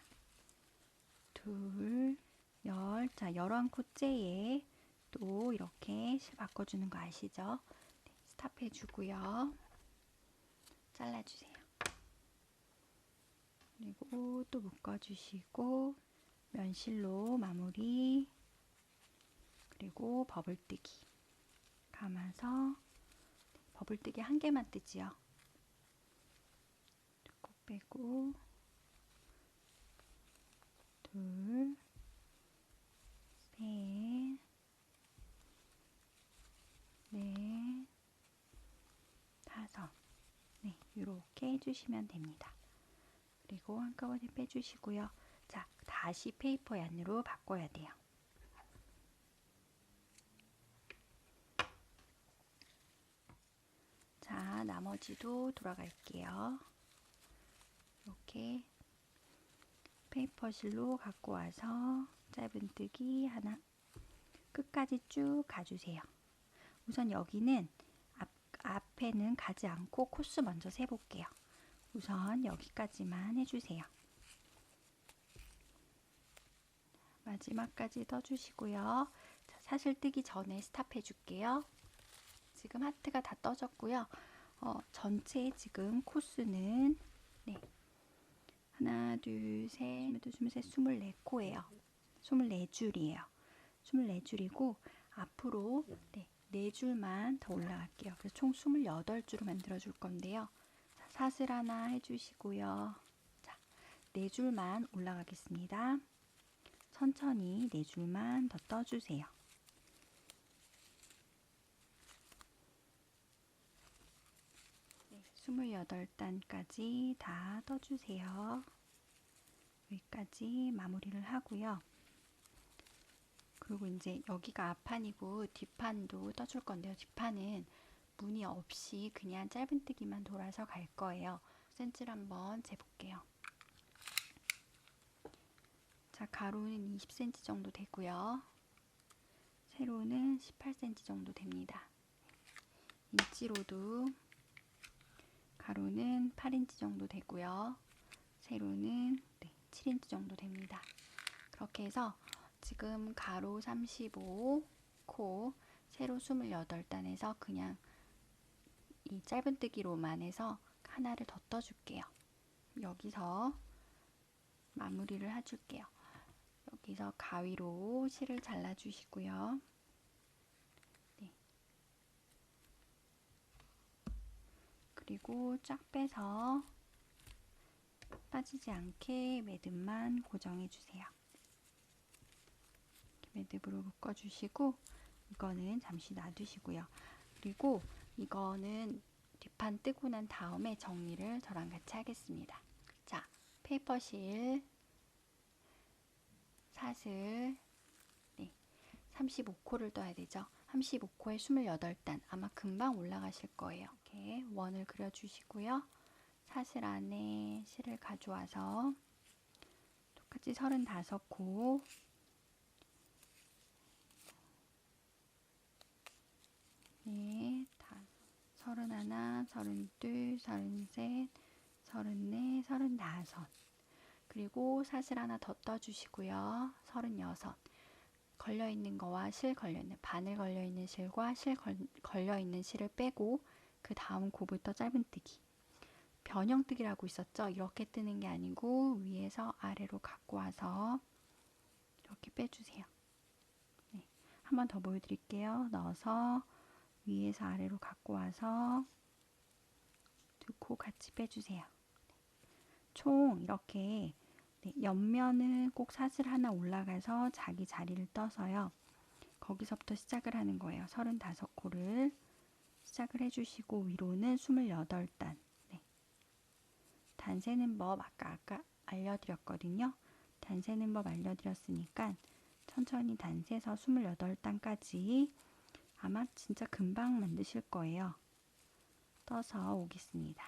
둘, 열. 자, 11코째에 또 이렇게 실 바꿔주는 거 아시죠? 네, 스탑해주고요. 잘라주세요. 그리고 또 묶어주시고 면실로 마무리. 그리고 버블뜨기 감아서 버블뜨기 한 개만 뜨지요. 꼭 빼고 둘, 셋, 넷, 다섯. 네, 이렇게 해주시면 됩니다. 그리고 한꺼번에 빼주시고요. 자, 다시 페이퍼 얀으로 바꿔야 돼요. 자, 나머지도 돌아갈게요. 이렇게 페이퍼 실로 갖고 와서 짧은뜨기 하나 끝까지 쭉 가주세요. 우선 여기는 앞에는 가지 않고 코스 먼저 세볼게요. 우선 여기까지만 해주세요. 마지막까지 떠주시고요. 자, 사실 뜨기 전에 스탑해 줄게요. 지금 하트가 다 떠졌고요. 전체 지금 코스는 네, 하나, 둘, 셋, 24코예요. 24줄이에요. 24줄이고 앞으로 네, 4줄만 더 올라갈게요. 그래서 총 28줄을 만들어 줄 건데요. 자, 사슬 하나 해주시고요. 자, 4줄만 올라가겠습니다. 천천히 4줄만 더 떠주세요. 네, 28단까지 다 떠주세요. 여기까지 마무리를 하고요. 그리고 이제 여기가 앞판이고 뒷판도 떠줄 건데요. 뒷판은 무늬 없이 그냥 짧은뜨기만 돌아서 갈 거예요. 센치를 한번 재볼게요. 자, 가로는 20cm 정도 되고요. 세로는 18cm 정도 됩니다. 인치로도 가로는 8인치 정도 되고요. 세로는 7인치 정도 됩니다. 그렇게 해서 지금 가로 35코, 세로 28단에서 그냥 이 짧은뜨기로만 해서 하나를 더 떠줄게요. 여기서 마무리를 해줄게요. 여기서 가위로 실을 잘라주시고요. 네. 그리고 쫙 빼서 빠지지 않게 매듭만 고정해주세요. 매듭으로 묶어주시고 이거는 잠시 놔두시고요. 그리고 이거는 뒷판 뜨고 난 다음에 정리를 저랑 같이 하겠습니다. 자, 페이퍼실, 사슬, 네, 35코를 떠야 되죠. 35코에 28단, 아마 금방 올라가실 거예요. 이렇게 원을 그려주시고요. 사슬 안에 실을 가져와서 똑같이 35코 네, 31, 32, 33, 34, 35 그리고 사슬 하나 더 떠주시고요. 36 걸려있는 거와 실 걸려있는 바늘 걸려있는 실과 실 걸려있는 실을 빼고 그 다음 코부터 짧은뜨기 변형뜨기라고 있었죠? 이렇게 뜨는 게 아니고 위에서 아래로 갖고 와서 이렇게 빼주세요. 네, 한 번 더 보여드릴게요. 넣어서 위에서 아래로 갖고 와서 두 코 같이 빼주세요. 총 이렇게 옆면은 꼭 사슬 하나 올라가서 자기 자리를 떠서요. 거기서부터 시작을 하는 거예요. 35코를 시작을 해주시고 위로는 28단. 단 세는 법 아까 알려드렸거든요. 단 세는 법 알려드렸으니까 천천히 단 세서 28단까지 아마 진짜 금방 만드실 거예요. 떠서 오겠습니다.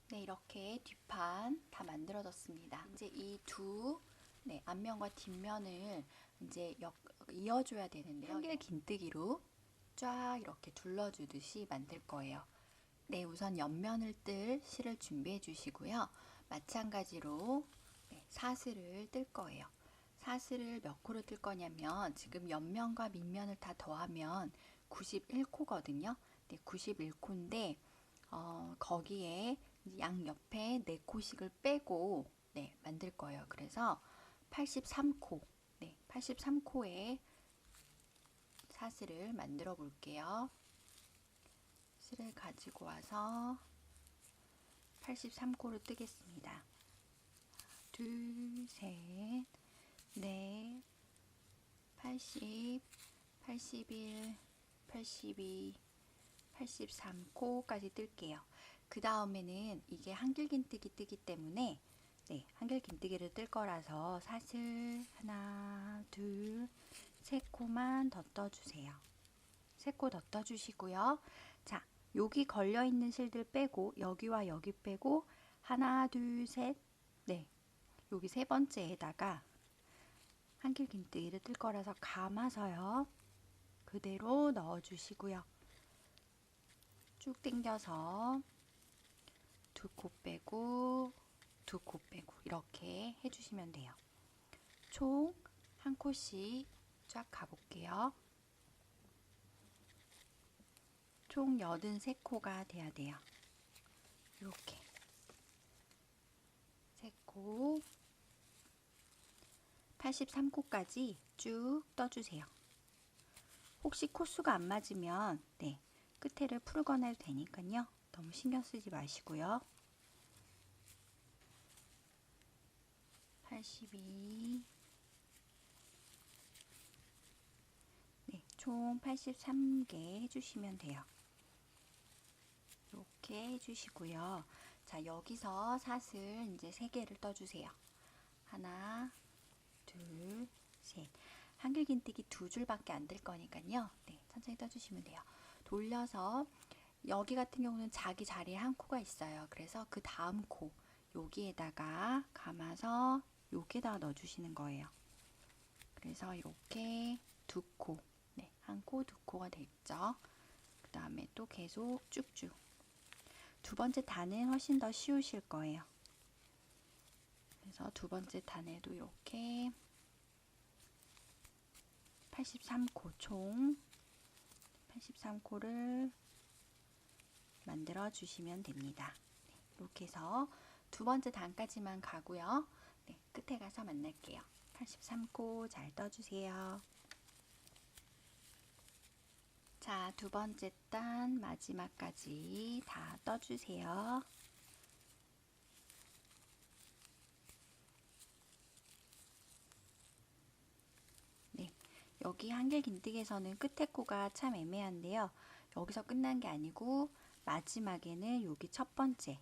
네, 이렇게 뒷판 다 만들어졌습니다. 이제 이 두 앞면과 뒷면을 이제 이어줘야 되는데요. 한길 긴뜨기로 쫙 이렇게 둘러주듯이 만들 거예요. 네, 우선 옆면을 뜰 실을 준비해 주시고요. 마찬가지로 사슬을 뜰 거예요. 사슬을 몇 코를 뜰 거냐면 지금 옆면과 밑면을 다 더하면 91코거든요. 네, 91코인데 거기에 양 옆에 4코씩을 빼고 만들 거예요. 그래서 83코, 83코에 사슬을 만들어 볼게요. 실을 가지고 와서 83코를 뜨겠습니다. 둘, 셋, 넷, 80, 81, 82, 83코까지 뜰게요. 그 다음에는 이게 한길긴뜨기 뜨기 때문에 한길긴뜨기를 뜰 거라서 사슬 하나, 둘, 세 코만 더 떠주세요. 세 코 더 떠주시고요. 자, 여기 걸려있는 실들 빼고 여기와 여기 빼고 하나, 둘, 셋, 여기 세 번째에다가 한길긴뜨기를 뜰 거라서 감아서요. 그대로 넣어주시고요. 쭉 당겨서 두 코 빼고 두 코 빼고 이렇게 해주시면 돼요. 총 한 코씩 쫙 가볼게요. 총 83코가 돼야 돼요. 이렇게 3코 83코까지 쭉 떠주세요. 혹시 코수가 안 맞으면 끝에를 풀거나 해도 되니까요. 너무 신경 쓰지 마시고요. 82 총 83개 해주시면 돼요. 이렇게 해주시고요. 자, 여기서 사슬 이제 3개를 떠주세요. 하나, 둘, 셋. 한길긴뜨기 2줄밖에 안 될 거니까요. 천천히 떠주시면 돼요. 돌려서 여기 같은 경우는 자기 자리에 한 코가 있어요. 그래서 그 다음 코 여기에다가 감아서 여기에다가 넣어주시는 거예요. 그래서 이렇게 2코, 한 코, 2코가 됐죠. 그 다음에 또 계속 쭉쭉. 두 번째 단은 훨씬 더 쉬우실 거예요. 그래서 두 번째 단에도 이렇게 83코 총 83코를 만들어 주시면 됩니다. 이렇게 해서 두 번째 단까지만 가고요. 끝에 가서 만날게요. 83코 잘 떠주세요. 자, 두 번째 단 마지막까지 다 떠주세요. 여기 한길긴뜨기에서는 끝에 코가 참 애매한데요. 여기서 끝난 게 아니고 마지막에는 여기 첫 번째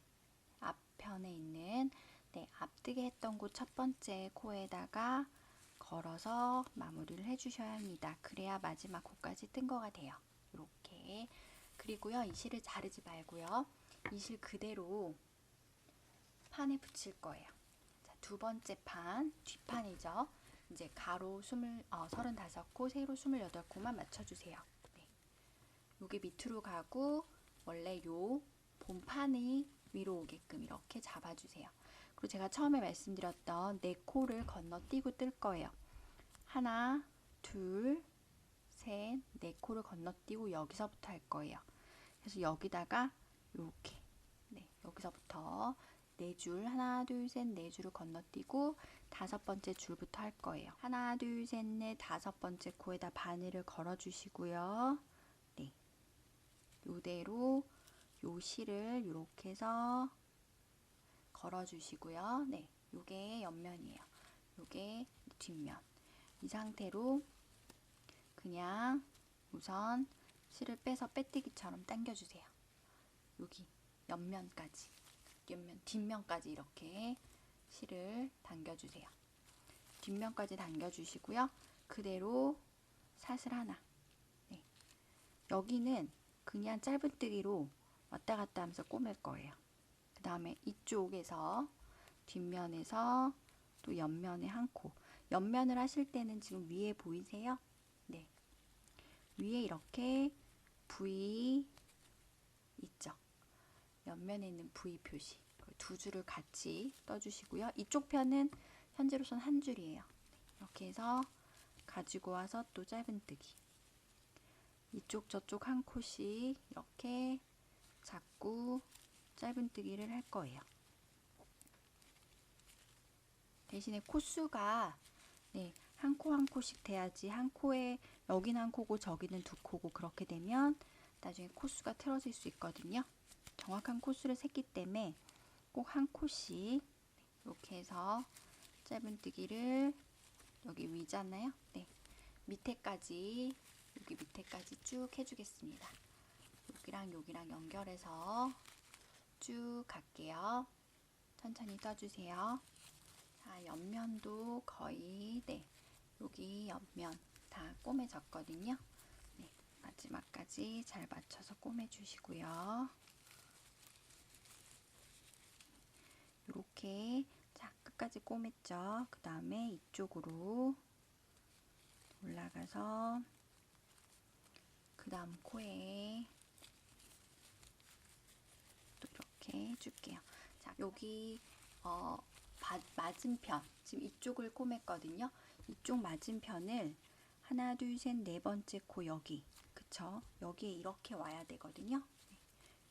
앞편에 있는 앞뜨게 했던 곳 첫 번째 코에다가 걸어서 마무리를 해주셔야 합니다. 그래야 마지막 코까지 뜬 거가 돼요. 이렇게. 그리고요, 이 실을 자르지 말고요. 이 실 그대로 판에 붙일 거예요. 자, 두 번째 판, 뒷판이죠. 이제 가로 35코, 세로 28코만 맞춰주세요. 요게 밑으로 가고 원래 요 본판이 위로 오게끔 이렇게 잡아주세요. 그리고 제가 처음에 말씀드렸던 4코를 건너뛰고 뜰 거예요. 하나, 둘, 셋, 4코를 건너뛰고 여기서부터 할 거예요. 그래서 여기다가 이렇게 여기서부터 4줄 하나 둘 셋 4줄을 건너뛰고 5번째 줄부터 할 거예요. 하나 둘 셋 넷 5번째 코에다 바늘을 걸어 주시고요. 네, 요대로 요 실을 이렇게 해서 걸어 주시고요. 네, 요게 옆면이에요. 요게 뒷면. 이 상태로 그냥 우선 실을 빼서 빼뜨기처럼 당겨주세요. 여기 옆면까지, 뒷면까지 이렇게 실을 당겨주세요. 뒷면까지 당겨주시고요. 그대로 사슬 하나. 네. 여기는 그냥 짧은뜨기로 왔다 갔다 하면서 꼬맬 거예요. 그 다음에 이쪽에서 뒷면에서 또 옆면에 한 코. 옆면을 하실 때는 지금 위에 보이세요? 네. 위에 이렇게 V 있죠? 옆면에 있는 V 표시. 2줄을 같이 떠주시고요. 이쪽 편은 현재로선 한 줄이에요. 이렇게 해서 가지고 와서 또 짧은뜨기. 이쪽 저쪽 한 코씩 이렇게 잡고 짧은뜨기를 할 거예요. 대신에 코수가 한 코 한 코씩 돼야지, 한 코에 여기는 한 코고 저기는 2코고 그렇게 되면 나중에 코수가 틀어질 수 있거든요. 정확한 코수를 셌기 때문에 꼭 한 코씩 이렇게 해서 짧은뜨기를 여기 위잖아요. 네, 밑에까지, 여기 밑에까지 쭉 해주겠습니다. 여기랑 여기랑 연결해서 쭉 갈게요. 천천히 떠주세요. 자, 옆면도 거의 여기 옆면 다 꼬매졌거든요. 네, 마지막까지 잘 맞춰서 꼬매주시고요. 이렇게 자, 끝까지 꼬맸죠. 그 다음에 이쪽으로 올라가서 그 다음 코에 또 이렇게 해줄게요. 자, 여기 맞은편, 지금 이쪽을 꼬맸거든요. 이쪽 맞은편을 하나 둘 셋 4번째 코 여기, 그쵸? 여기에 이렇게 와야 되거든요.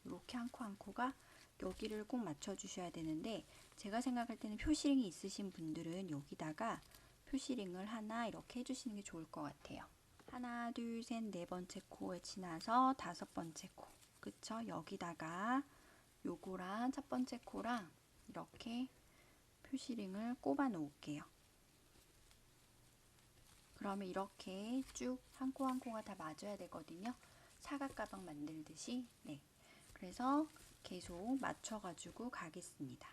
이렇게 한 코 한 코가 여기를 꼭 맞춰 주셔야 되는데, 제가 생각할 때는 표시링이 있으신 분들은 여기다가 표시링을 하나 이렇게 해주시는 게 좋을 것 같아요. 하나 둘 셋 4번째 코에 지나서 5번째 코, 그쵸? 여기다가 요거랑 첫 번째 코랑 이렇게 표시링을 꼽아 놓을게요. 그러면 이렇게 쭉 한 코 한 코가 다 맞아야 되거든요. 사각 가방 만들듯이. 네. 그래서 계속 맞춰가지고 가겠습니다.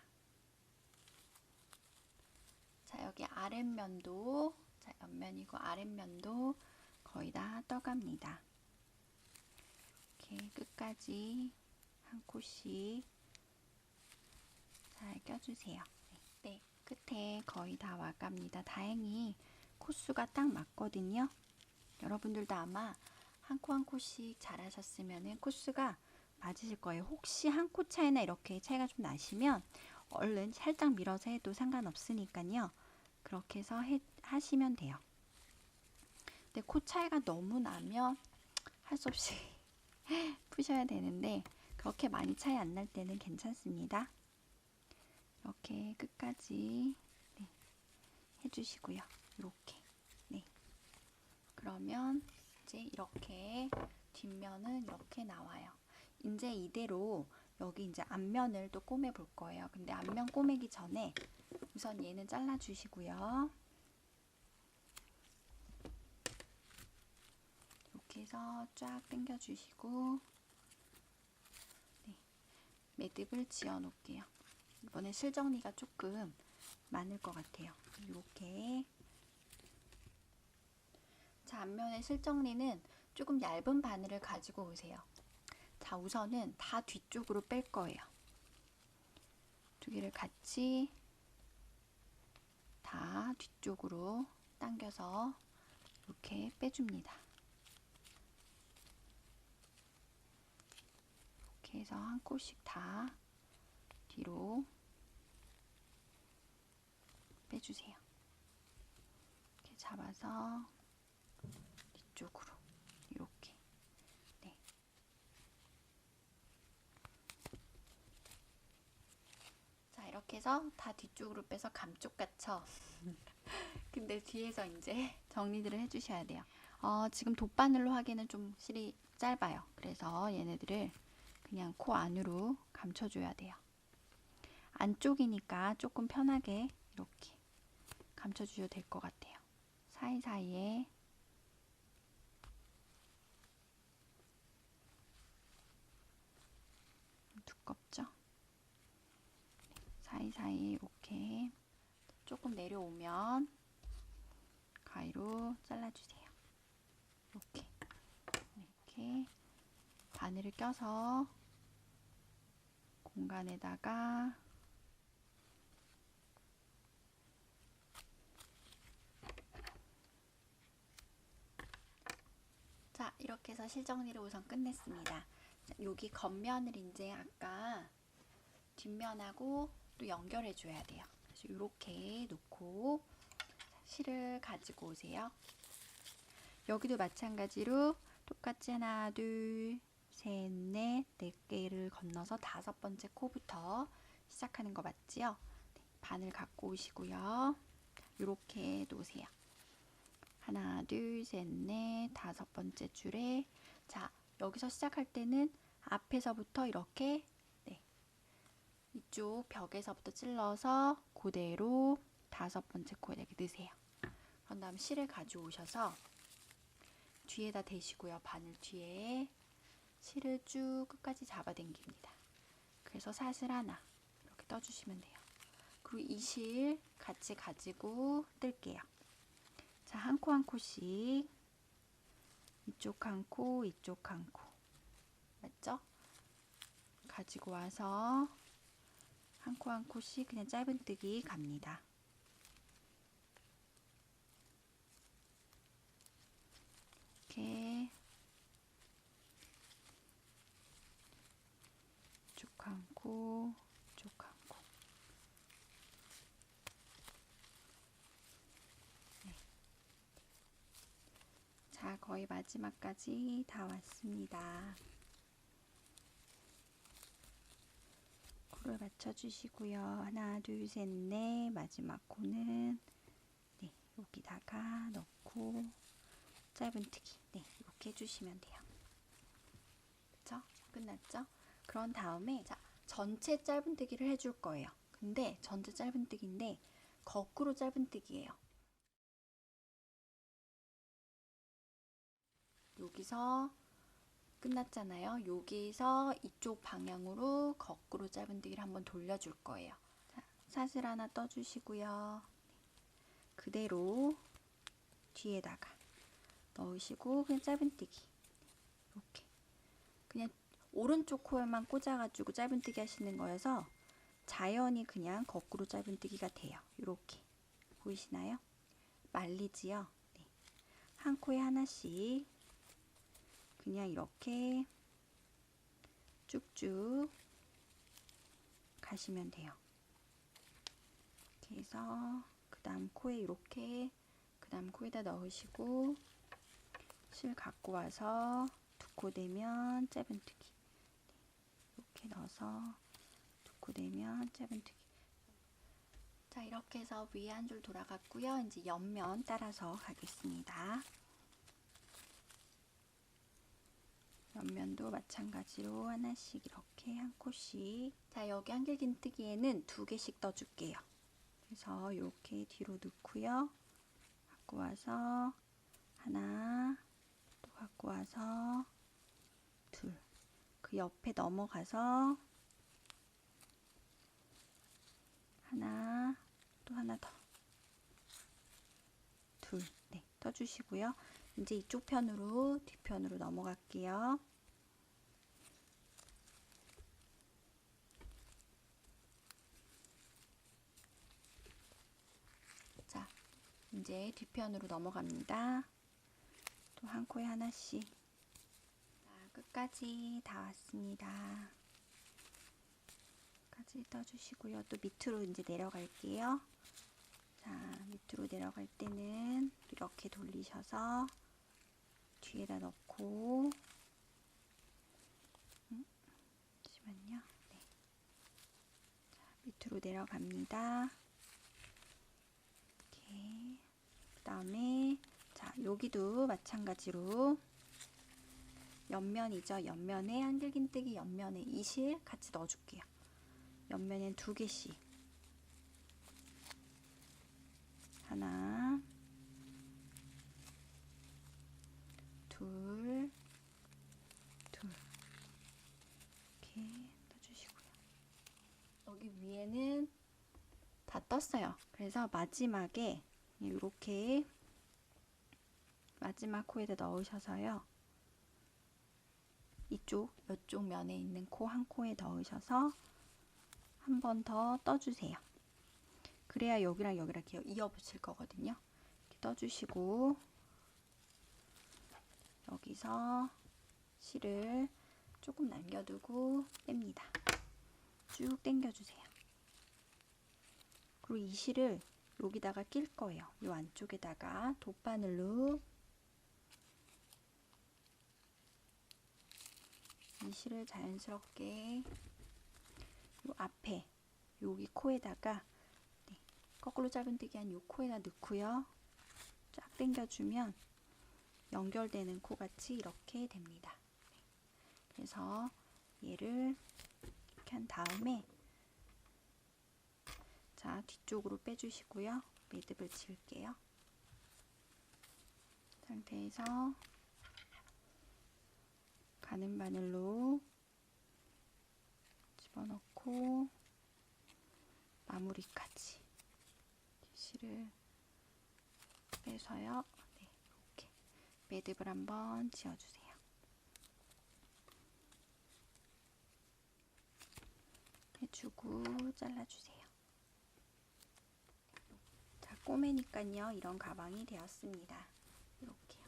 자, 여기 아랫면도, 자, 옆면이고 아랫면도 거의 다 떠갑니다. 이렇게 끝까지 한 코씩 잘 껴주세요. 네, 끝에 거의 다 와갑니다. 다행히 코수가 딱 맞거든요. 여러분들도 아마 한 코 한 코씩 잘 하셨으면 코수가 맞으실 거예요. 혹시 한 코 차이나 이렇게 차이가 좀 나시면 얼른 살짝 밀어서 해도 상관없으니까요. 그렇게 해서 하시면 돼요. 근데 코 차이가 너무 나면 할 수 없이 푸셔야 되는데, 그렇게 많이 차이 안 날 때는 괜찮습니다. 이렇게 끝까지 해주시고요. 이렇게. 네. 그러면 이제 이렇게 뒷면은 이렇게 나와요. 이제 이대로 여기 이제 앞면을 또 꼬매 볼 거예요. 근데 앞면 꼬매기 전에 우선 얘는 잘라 주시고요. 이렇게 해서 쫙 당겨 주시고, 네, 매듭을 지어 놓을게요. 이번에 실 정리가 조금 많을 것 같아요. 이렇게. 자, 앞면의 실 정리는 조금 얇은 바늘을 가지고 오세요. 자, 우선은 다 뒤쪽으로 뺄 거예요. 두 개를 같이 다 뒤쪽으로 당겨서 이렇게 빼줍니다. 이렇게 해서 한 코씩 다 뒤로 빼주세요. 이렇게 잡아서 뒤쪽으로 이렇게. 네. 이렇게 해서 다 뒤쪽으로 빼서 감쪽 같죠? 근데 뒤에서 이제 정리들을 해주셔야 돼요. 지금 돗바늘로 하기에는 좀 실이 짧아요. 그래서 얘네들을 그냥 코 안으로 감춰줘야 돼요. 안쪽이니까 조금 편하게 이렇게 감춰주셔도 될 것 같아요. 사이사이에 두껍죠? 사이사이에 이렇게 조금 내려오면 가위로 잘라주세요. 이렇게 바늘을 껴서 공간에다가 자, 이렇게 해서 실정리를 우선 끝냈습니다. 자, 여기 겉면을 이제 아까 뒷면하고 또 연결해 줘야 돼요. 그래서 이렇게 놓고 실을 가지고 오세요. 여기도 마찬가지로 똑같이 하나, 둘, 셋, 넷, 네 개를 건너서 5번째 코부터 시작하는 거 맞지요? 네, 바늘 갖고 오시고요. 이렇게 놓으세요. 하나, 둘, 셋, 넷, 5번째 줄에 자, 여기서 시작할 때는 앞에서부터 이렇게 이쪽 벽에서부터 찔러서 그대로 5번째 코에 이렇게 넣으세요. 그런 다음 실을 가져오셔서 뒤에다 대시고요. 바늘 뒤에 실을 쭉 끝까지 잡아당깁니다. 그래서 사슬 하나 이렇게 떠주시면 돼요. 그리고 이 실 같이 가지고 뜰게요. 자, 한 코 한 코씩 이쪽 한 코, 이쪽 한 코 맞죠? 가지고 와서 한 코 한 코씩 그냥 짧은뜨기 갑니다. 이렇게 이쪽 한 코, 이쪽 한 코. 네. 자, 거의 마지막까지 다 왔습니다. 코를 맞춰주시고요. 하나, 둘, 셋, 넷. 마지막 코는 네, 여기다가 넣고 짧은뜨기 네, 이렇게 해주시면 돼요. 그쵸? 끝났죠? 그런 다음에 자, 전체 짧은뜨기를 해줄 거예요. 근데 전체 짧은뜨기인데 거꾸로 짧은뜨기예요. 여기서 끝났잖아요. 여기서 이쪽 방향으로 거꾸로 짧은뜨기를 한번 돌려줄 거예요. 자, 사슬 하나 떠주시고요. 그대로 뒤에다가 넣으시고 그냥 짧은뜨기 이렇게 그냥 오른쪽 코에만 꽂아가지고 짧은뜨기 하시는 거여서 자연히 그냥 거꾸로 짧은뜨기가 돼요. 이렇게 보이시나요? 말리지요? 네. 한 코에 하나씩 그냥 이렇게 쭉쭉 가시면 돼요. 이렇게 해서 그 다음 코에 이렇게 그 다음 코에다 넣으시고 실 갖고 와서 두 코 되면 짧은뜨기 이렇게 넣어서 두 코 되면 짧은뜨기. 자, 이렇게 해서 위에 한 줄 돌아갔고요. 이제 옆면 따라서 가겠습니다. 옆면도 마찬가지로 하나씩 이렇게 한 코씩. 자, 여기 한길긴뜨기에는 2개씩 떠줄게요. 그래서 이렇게 뒤로 넣고요. 갖고 와서 하나, 또 갖고 와서 둘. 그 옆에 넘어가서 하나, 또 하나 더. 둘. 네, 떠주시고요. 이제 이쪽 편으로 뒤편으로 넘어갈게요. 자, 이제 뒤편으로 넘어갑니다. 또 한 코에 하나씩. 자, 끝까지 다 왔습니다. 끝까지 떠주시고요. 또 밑으로 이제 내려갈게요. 자, 밑으로 내려갈 때는 이렇게 돌리셔서 뒤에다 넣고 잠시만요. 네. 자, 밑으로 내려갑니다. 이렇게. 그 다음에 자, 여기도 마찬가지로 옆면이죠. 옆면에 한길긴뜨기 옆면에 이 실 같이 넣어줄게요. 옆면엔 2개씩. 하나, 둘, 둘. 이렇게 넣어주시고요. 여기 위에는 다 떴어요. 그래서 마지막에 이렇게 마지막 코에다 넣으셔서요. 이쪽 면에 있는 코 한 코에 넣으셔서 한 번 더 떠주세요. 그래야 여기랑 여기랑 이렇게 이어 붙일 거거든요. 이렇게 떠주시고 여기서 실을 조금 남겨두고 뺍니다. 쭉 당겨주세요. 그리고 이 실을 여기다가 낄 거예요. 이 안쪽에다가 돗바늘로 이 실을 자연스럽게 요 앞에 여기 코에다가 거꾸로 짧은뜨기 한 요 코에다 넣고요. 쫙 당겨주면 연결되는 코 같이 이렇게 됩니다. 그래서 얘를 이렇게 한 다음에 자, 뒤쪽으로 빼주시고요. 매듭을 지을게요. 상태에서 가는 바늘로 집어넣고 마무리까지 실을 빼서요. 네, 이렇게 매듭을 한번 지어주세요. 해주고 잘라주세요. 자, 꼬매니까요. 이런 가방이 되었습니다. 이렇게요.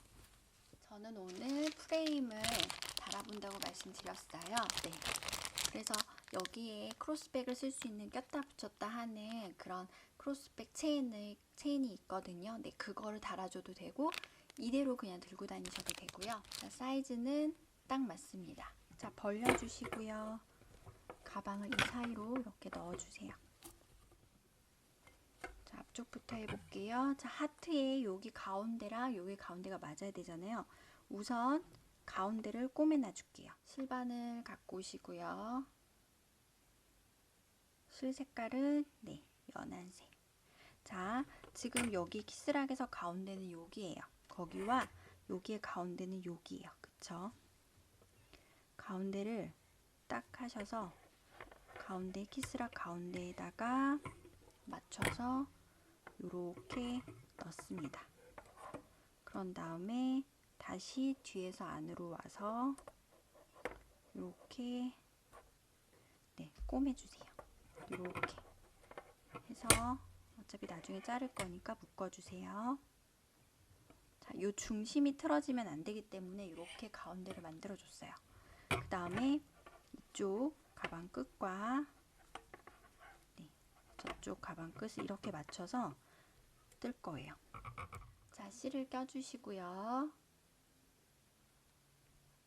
저는 오늘 프레임을 달아본다고 말씀드렸어요. 네. 그래서 여기에 크로스백을 쓸 수 있는 꼈다 붙였다 하는 그런 크로스백 체인이 있거든요. 네, 그거를 달아줘도 되고 이대로 그냥 들고 다니셔도 되고요. 자, 사이즈는 딱 맞습니다. 자, 벌려주시고요. 가방을 이 사이로 이렇게 넣어주세요. 자, 앞쪽부터 해볼게요. 자, 하트에 여기 가운데랑 여기 가운데가 맞아야 되잖아요. 우선 가운데를 꼬매 놔줄게요. 실바늘 갖고 오시고요. 실 색깔은 네, 연한색. 자, 지금 여기 키스락에서 가운데는 여기예요. 거기와 여기의 가운데는 여기예요. 그쵸? 가운데를 딱 하셔서 가운데 키스락 가운데에다가 맞춰서 이렇게 넣습니다. 그런 다음에 다시 뒤에서 안으로 와서 이렇게 네, 꼬매주세요. 이렇게 해서 어차피 나중에 자를 거니까 묶어주세요. 자, 요 중심이 틀어지면 안 되기 때문에 이렇게 가운데를 만들어 줬어요. 그 다음에 이쪽 가방 끝과 네, 저쪽 가방 끝을 이렇게 맞춰서 뜰 거예요. 자, 실을 껴주시고요.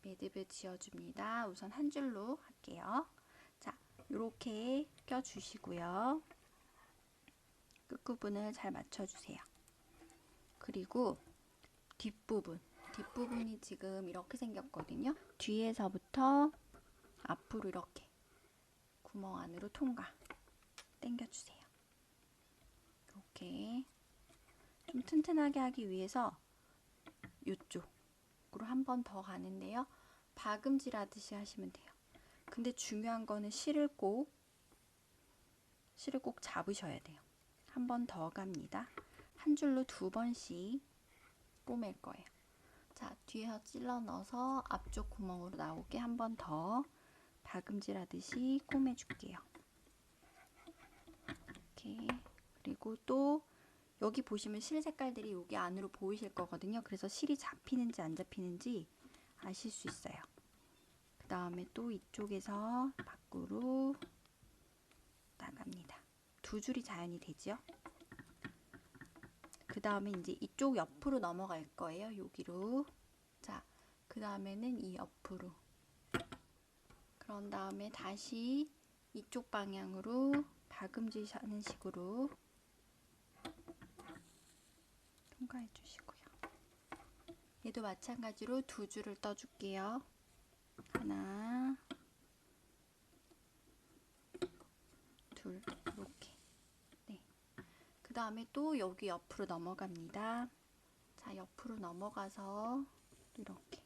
매듭을 지어줍니다. 우선 한 줄로 할게요. 자, 이렇게 껴주시고요. 끝부분을 잘 맞춰주세요. 그리고 뒷부분이 지금 이렇게 생겼거든요. 뒤에서부터 앞으로 이렇게 구멍 안으로 통과 당겨주세요. 이렇게 좀 튼튼하게 하기 위해서 이쪽으로 한 번 더 가는데요. 박음질 하듯이 하시면 돼요. 근데 중요한 거는 실을 꼭 잡으셔야 돼요. 한 번 더 갑니다. 한 줄로 2번씩 꼬맬 거예요. 자, 뒤에서 찔러 넣어서 앞쪽 구멍으로 나오게 한 번 더 박음질 하듯이 꼬매줄게요. 이렇게. 그리고 또 여기 보시면 실 색깔들이 여기 안으로 보이실 거거든요. 그래서 실이 잡히는지 안 잡히는지 아실 수 있어요. 그 다음에 또 이쪽에서 밖으로 나갑니다. 2줄이 자연이 되죠. 그 다음에 이제 이쪽 옆으로 넘어갈 거예요. 여기로. 자, 그 다음에는 이 옆으로. 그런 다음에 다시 이쪽 방향으로 다금질하는 식으로 통과해 주시고요. 얘도 마찬가지로 두 줄을 떠줄게요. 하나, 둘, 이렇게. 네. 그 다음에 또 여기 옆으로 넘어갑니다. 자, 옆으로 넘어가서 이렇게.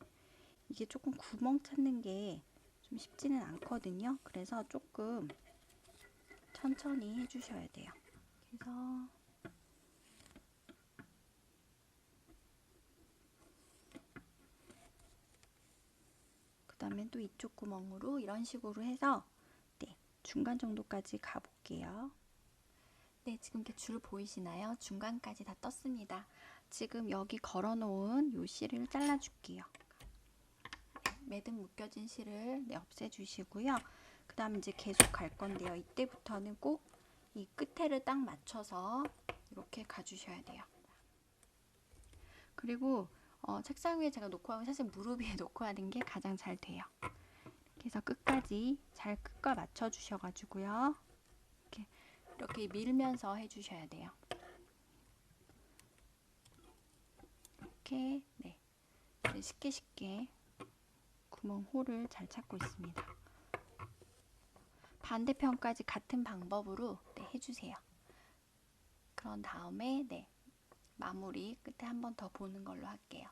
이게 조금 구멍 찾는 게 좀 쉽지는 않거든요. 그래서 조금 천천히 해주셔야 돼요. 그래서 그 다음에 또 이쪽 구멍으로 이런 식으로 해서 네, 중간 정도까지 가볼게요. 네, 지금 이렇게 줄 보이시나요? 중간까지 다 떴습니다. 지금 여기 걸어놓은 요 실을 잘라줄게요. 매듭 묶여진 실을 네, 없애주시고요. 그 다음 이제 계속 갈 건데요. 이때부터는 꼭 이 끝에를 딱 맞춰서 이렇게 가주셔야 돼요. 그리고 책상 위에 제가 놓고 하면 사실 무릎 위에 놓고 하는 게 가장 잘 돼요. 그래서 끝까지 잘 끝과 맞춰 주셔가지고요. 이렇게 밀면서 해주셔야 돼요. 이렇게 네, 쉽게 구멍 홀을 잘 찾고 있습니다. 반대편까지 같은 방법으로 네, 해주세요. 그런 다음에 네, 마무리 끝에 한 번 더 보는 걸로 할게요.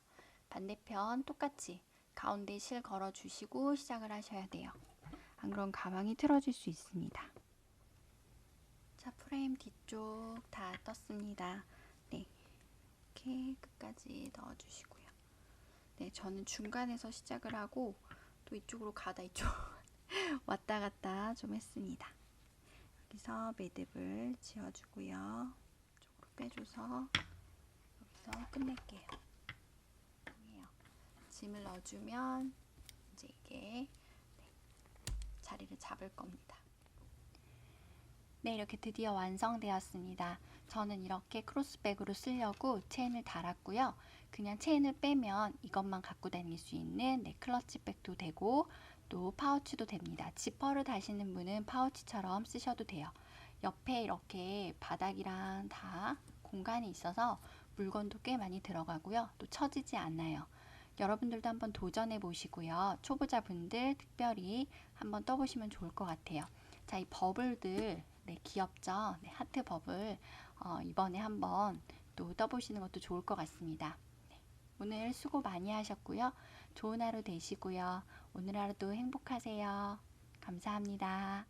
반대편 똑같이 가운데 실 걸어 주시고 시작을 하셔야 돼요. 안 그럼 가방이 틀어질 수 있습니다. 자, 프레임 뒤쪽 다 떴습니다. 네, 이렇게 끝까지 넣어 주시고요. 네, 저는 중간에서 시작을 하고 또 이쪽으로 가다 이쪽 왔다 갔다 좀 했습니다. 여기서 매듭을 지어주고요. 이쪽으로 빼줘서 여기서 끝낼게요. 짐을 넣어주면 이제 이게 자리를 잡을 겁니다. 네, 이렇게 드디어 완성되었습니다. 저는 이렇게 크로스백으로 쓰려고 체인을 달았고요. 그냥 체인을 빼면 이것만 갖고 다닐 수 있는 네, 클러치백도 되고 또 파우치도 됩니다. 지퍼를 다시는 분은 파우치처럼 쓰셔도 돼요. 옆에 이렇게 바닥이랑 다 공간이 있어서 물건도 꽤 많이 들어가고요. 또 처지지 않아요. 여러분들도 한번 도전해 보시고요. 초보자분들 특별히 한번 떠보시면 좋을 것 같아요. 자, 이 버블들 네, 귀엽죠? 네, 하트 버블 이번에 한번 또 떠보시는 것도 좋을 것 같습니다. 네, 오늘 수고 많이 하셨고요. 좋은 하루 되시고요. 오늘 하루도 행복하세요. 감사합니다.